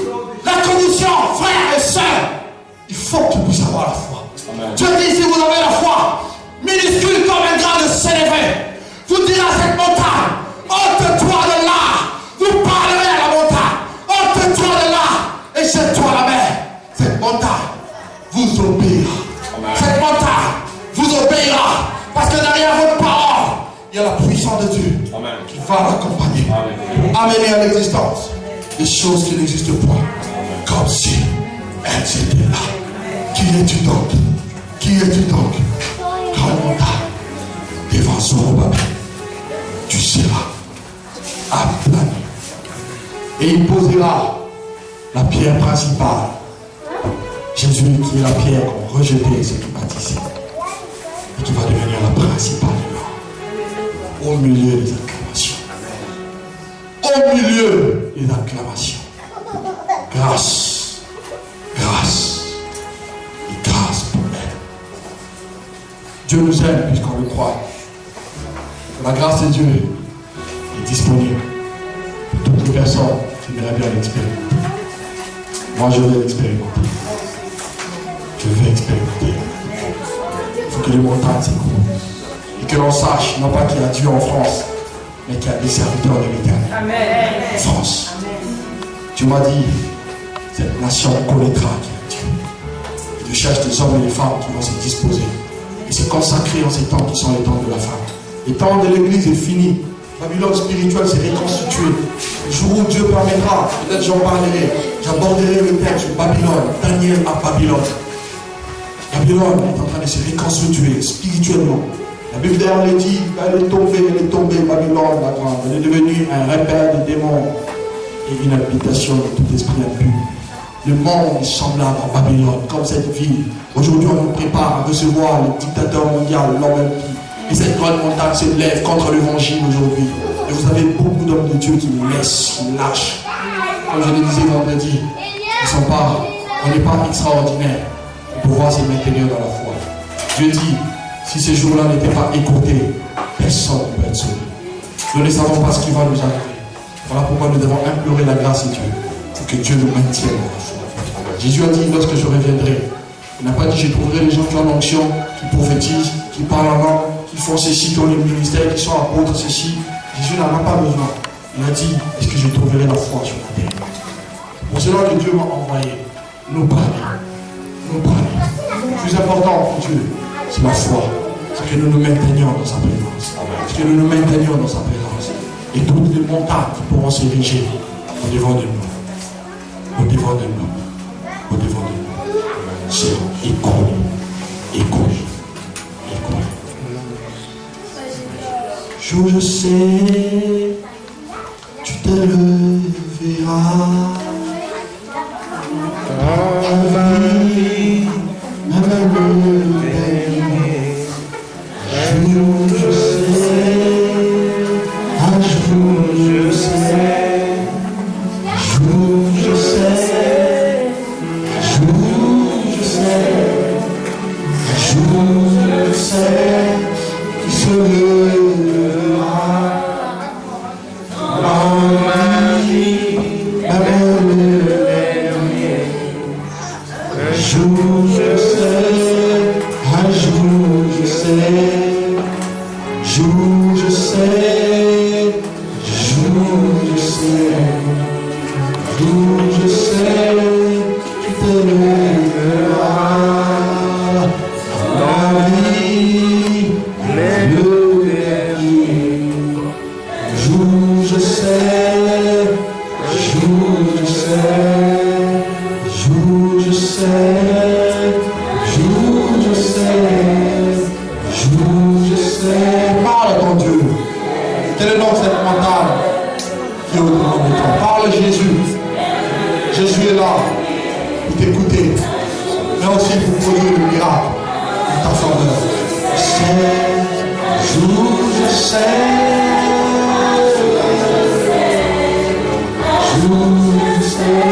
La condition, frères et sœurs, il faut que tu puisses avoir la foi. Amen. Dieu dit, si vous avez la foi, minuscule comme un grain de sénévé, vous direz à cette montagne, ôte-toi de là. Vous parlerez à la montagne, ôte-toi de là et jette-toi à la mer. Cette montagne vous obéira. Amen. Cette montagne vous obéira. Parce que derrière votre parole, il y a la puissance de Dieu. Amen. Qui va l'accompagner. Pour amener à l'existence des choses qui n'existent point. Amen. Comme si elles étaient là. Qui es-tu donc? Qui es-tu donc? Grande montagne devant Zorobabel, tu seras aplani. Et il posera la pierre principale. Jésus qui est la pierre qu'ont rejeté ceux qui bâtissaient. Et qui va devenir la principale de l'homme. Au milieu des acclamations. Au milieu des acclamations. Grâce. Grâce. Et grâce pour elle. Dieu nous aime puisqu'on le croit. La grâce de Dieu est disponible pour toutes les personnes qui J'aimerais bien l'expérimenter. Moi, je vais l'expérimenter. Je vais expérimenter. Il faut que les montagnes s'écoulent. Et que l'on sache, non pas qu'il y a Dieu en France, mais qu'il y a des serviteurs de l'Éternel. En France. Tu m'as dit, cette nation connaîtra qu'il y a Dieu. Et tu cherches des hommes et des femmes qui vont se disposer et se consacrer en ces temps qui sont les temps de la fin. Le temps de l'église est fini. Babylone spirituelle s'est reconstituée. Le jour où Dieu permettra, peut-être j'en parlerai, j'aborderai le thème sur Babylone, Daniel à Babylone. Babylone est en train de se reconstituer spirituellement. La Bible d'ailleurs le dit, elle est tombée, Babylone, la grande. Elle est devenue un repère de démons et une habitation de tout esprit impur. Le monde est semblable à Babylone, comme cette ville. Aujourd'hui, on nous prépare à recevoir le dictateur mondial, l'homme impie. Et cette grande montagne se lève contre l'évangile aujourd'hui. Et vous avez beaucoup d'hommes de Dieu qui nous laissent, qui nous lâchent. Comme je le disais vendredi, on n'est pas extraordinaire pour pouvoir se maintenir dans la foi. Dieu dit, si ces jours-là n'étaient pas écourtés, personne ne peut être sauvé. Nous ne savons pas ce qui va nous arriver. Voilà pourquoi nous devons implorer la grâce de Dieu, pour que Dieu nous maintienne dans la foi. Jésus a dit, lorsque je reviendrai, il n'a pas dit, je trouverai les gens qui ont l'onction, qui prophétisent, qui parlent en langue, qui font ceci, qui ont les ministères, qui sont apôtres, ceci. Jésus n'en a pas besoin. Il a dit, est-ce que je trouverai la foi sur la terre? Pour cela que Dieu m'a envoyé, nous parler. Nous parler. Le plus important pour Dieu, c'est la foi. C'est que nous nous maintenions dans sa présence. C'est que nous nous maintenions dans sa présence. Et toutes les montagnes qui pourront s'ériger au-devant de nous. Au-devant de nous. Au-devant de nous. C'est écroulé. Écroulé. Écroulé. Jour, je sais, tu te leveras. Dans ma vie, même le dernier. Jour, je sais, un jour, je sais. Jour, je sais. Jour, je sais. Jour, je sais. Qui se lèvera. Dans ma vie, même le dernier. Un jour je sais, un jour je sais, jour je sais, jour je sais, jour je sais, tu te lèveras dans ma vie, le dernier. Jour je sais, jour je sais, jour je sais, jour je sais, jour je sais. Parle à ton Dieu. Quel est le nom de cette montagne qui est au-devant de toi? Parle Jésus. Jésus est là pour t'écouter, mais aussi pour produire le miracle en ta faveur. Je sais, jour je sais. Jour je sais.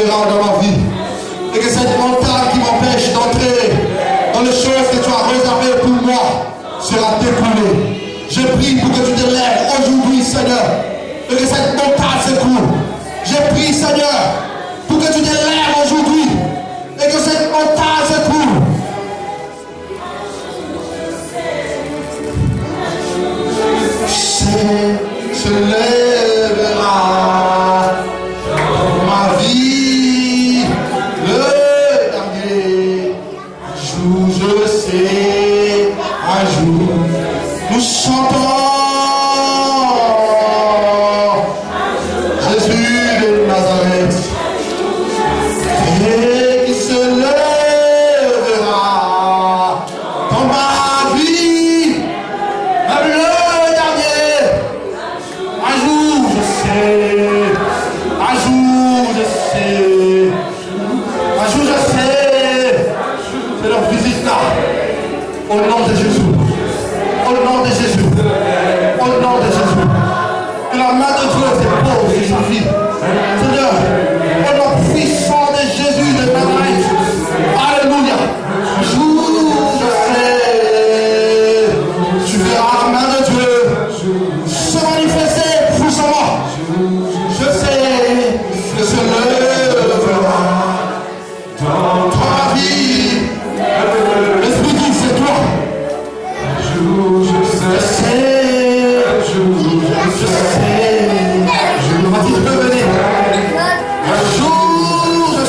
Dans ma vie, et que cette montagne qui m'empêche d'entrer dans les choses que tu as réservées pour moi sera découlée. Je prie pour que tu te lèves aujourd'hui, Seigneur, et que cette montagne s'écoule. Je prie, Seigneur, pour que tu te lèves aujourd'hui et que cette montagne s'écoule. Se lèvera dans ma vie. Le dernier jour, je sais, un jour, nous chantons Jésus de Nazareth, et qui se lèvera se manifester puissamment. Je sais que se lèvera dans ta vie. L'Esprit dit, c'est toi. Je sais. Tu peux venir. Un jour, je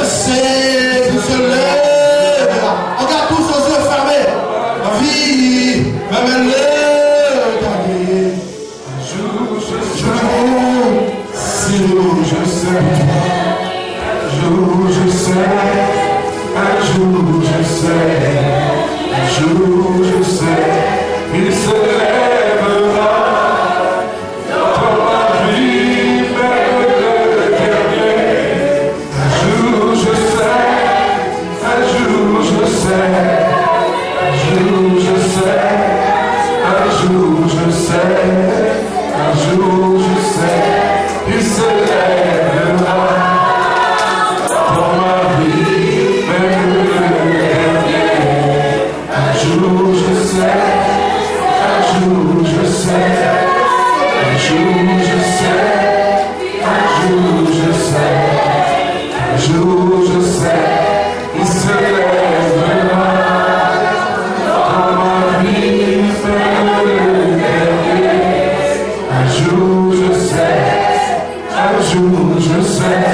sais que se lèvera. Regarde tous aux yeux fermés. Ma vie va me lever. Un jour, je sais. Il se lèvera dans ma vie, même le dernier. Un jour je sais, un jour je sais, un jour je sais, un jour je sais, un jour je sais, il se lèvera dans ma vie, même le dernier. Un jour je sais. Un jour je sais, un jour je sais, un jour je sais, un jour je sais, il se lèvera dans ma vie, même le dernier. Un jour je sais, un jour je sais,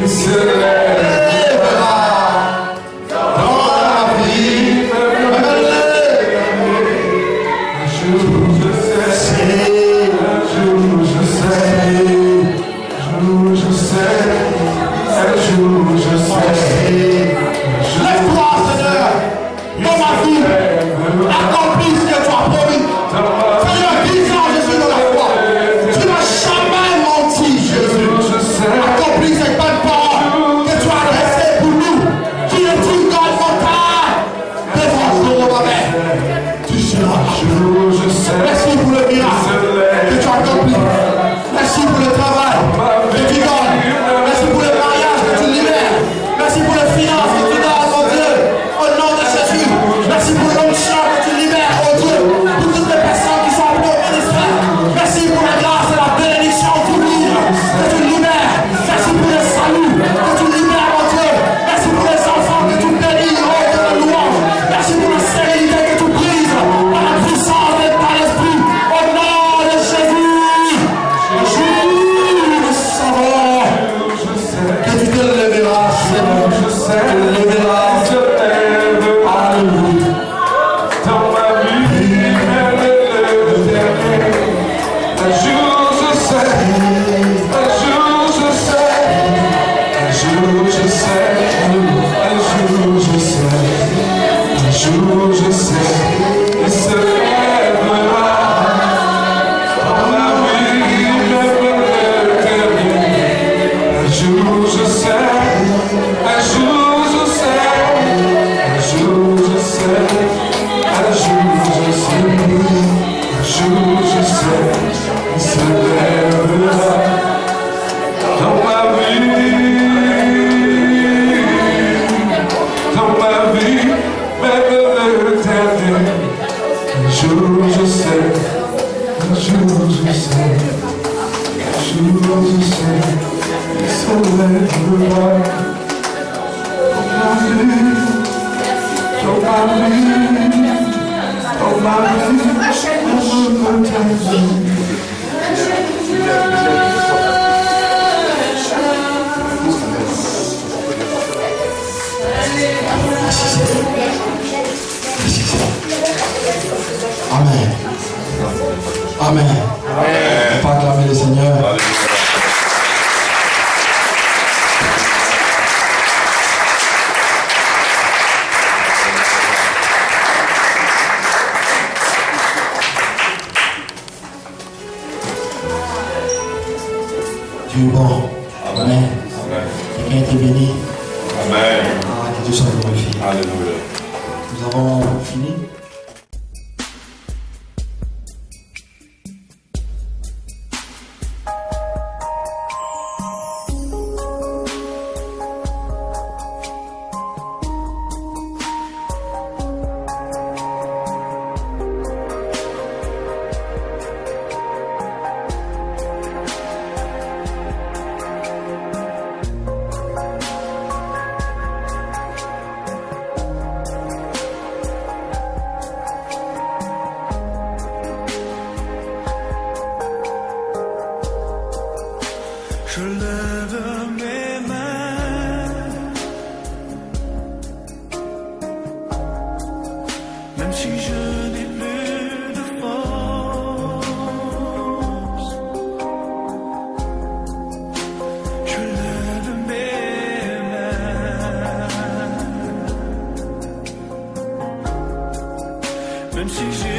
il se lèvera dans ma vie, même le dernier. Un jour je sais, un jour je sais, un jour je sais, un jour je sais. Lève-toi, Seigneur, dans ma vie, accomplis ce que tu as promis. Seigneur, 10 ans je suis dans la foi. Tu n'as jamais menti, Jésus. Accomplis cette bonne parole que tu as laissée pour nous. Qui es-tu dans mon temps? Défense de ma mère. Tu seras. Merci pour le miracle que tu as accompli. Merci pour le travail que tu donnes. Merci pour le mariage que tu libères. Merci pour les finances que tu donnes, mon Dieu. Au nom de Jésus. Merci pour l'onction que tu libères, oh Dieu. Pour toutes les personnes qui sont appelées au ministère. Merci pour la grâce et la bénédiction du livre que tu libères. Merci pour le salut que tu libères, mon Dieu. Merci pour les enfants que tu bénis, oh de la louange. Merci pour la sérénité que tu brises par la puissance de ton esprit. Au nom de Jésus. Un jour, nous savons que tu te lèveras, Seigneur. Tu te lèveras. Alléluia. Dans ma vie, même le dernier. Un jour je sais, un jour je sais, un jour je sais, un jour je sais, un jour je sais, il se lèvera dans ma vie, même le dernier. Un jour je sais, un jour je sais, un jour je sais, un jour je sais, un jour je sais, il se lèvera dans ma vie, même le dernier. Un jour je sais, un jour je sais, un jour je sais, il se lèvera dans ma vie, dans ma vie, dans ma vie, même le dernier. Amen. Amen. On peut acclamer le Seigneur. Dieu est bon. Amen. Quelqu'un a été béni. Amen. Que Dieu soit glorifié. Alléluia. Nous avons fini. si je n'ai plus de force, je lève mes mains, même si j'ai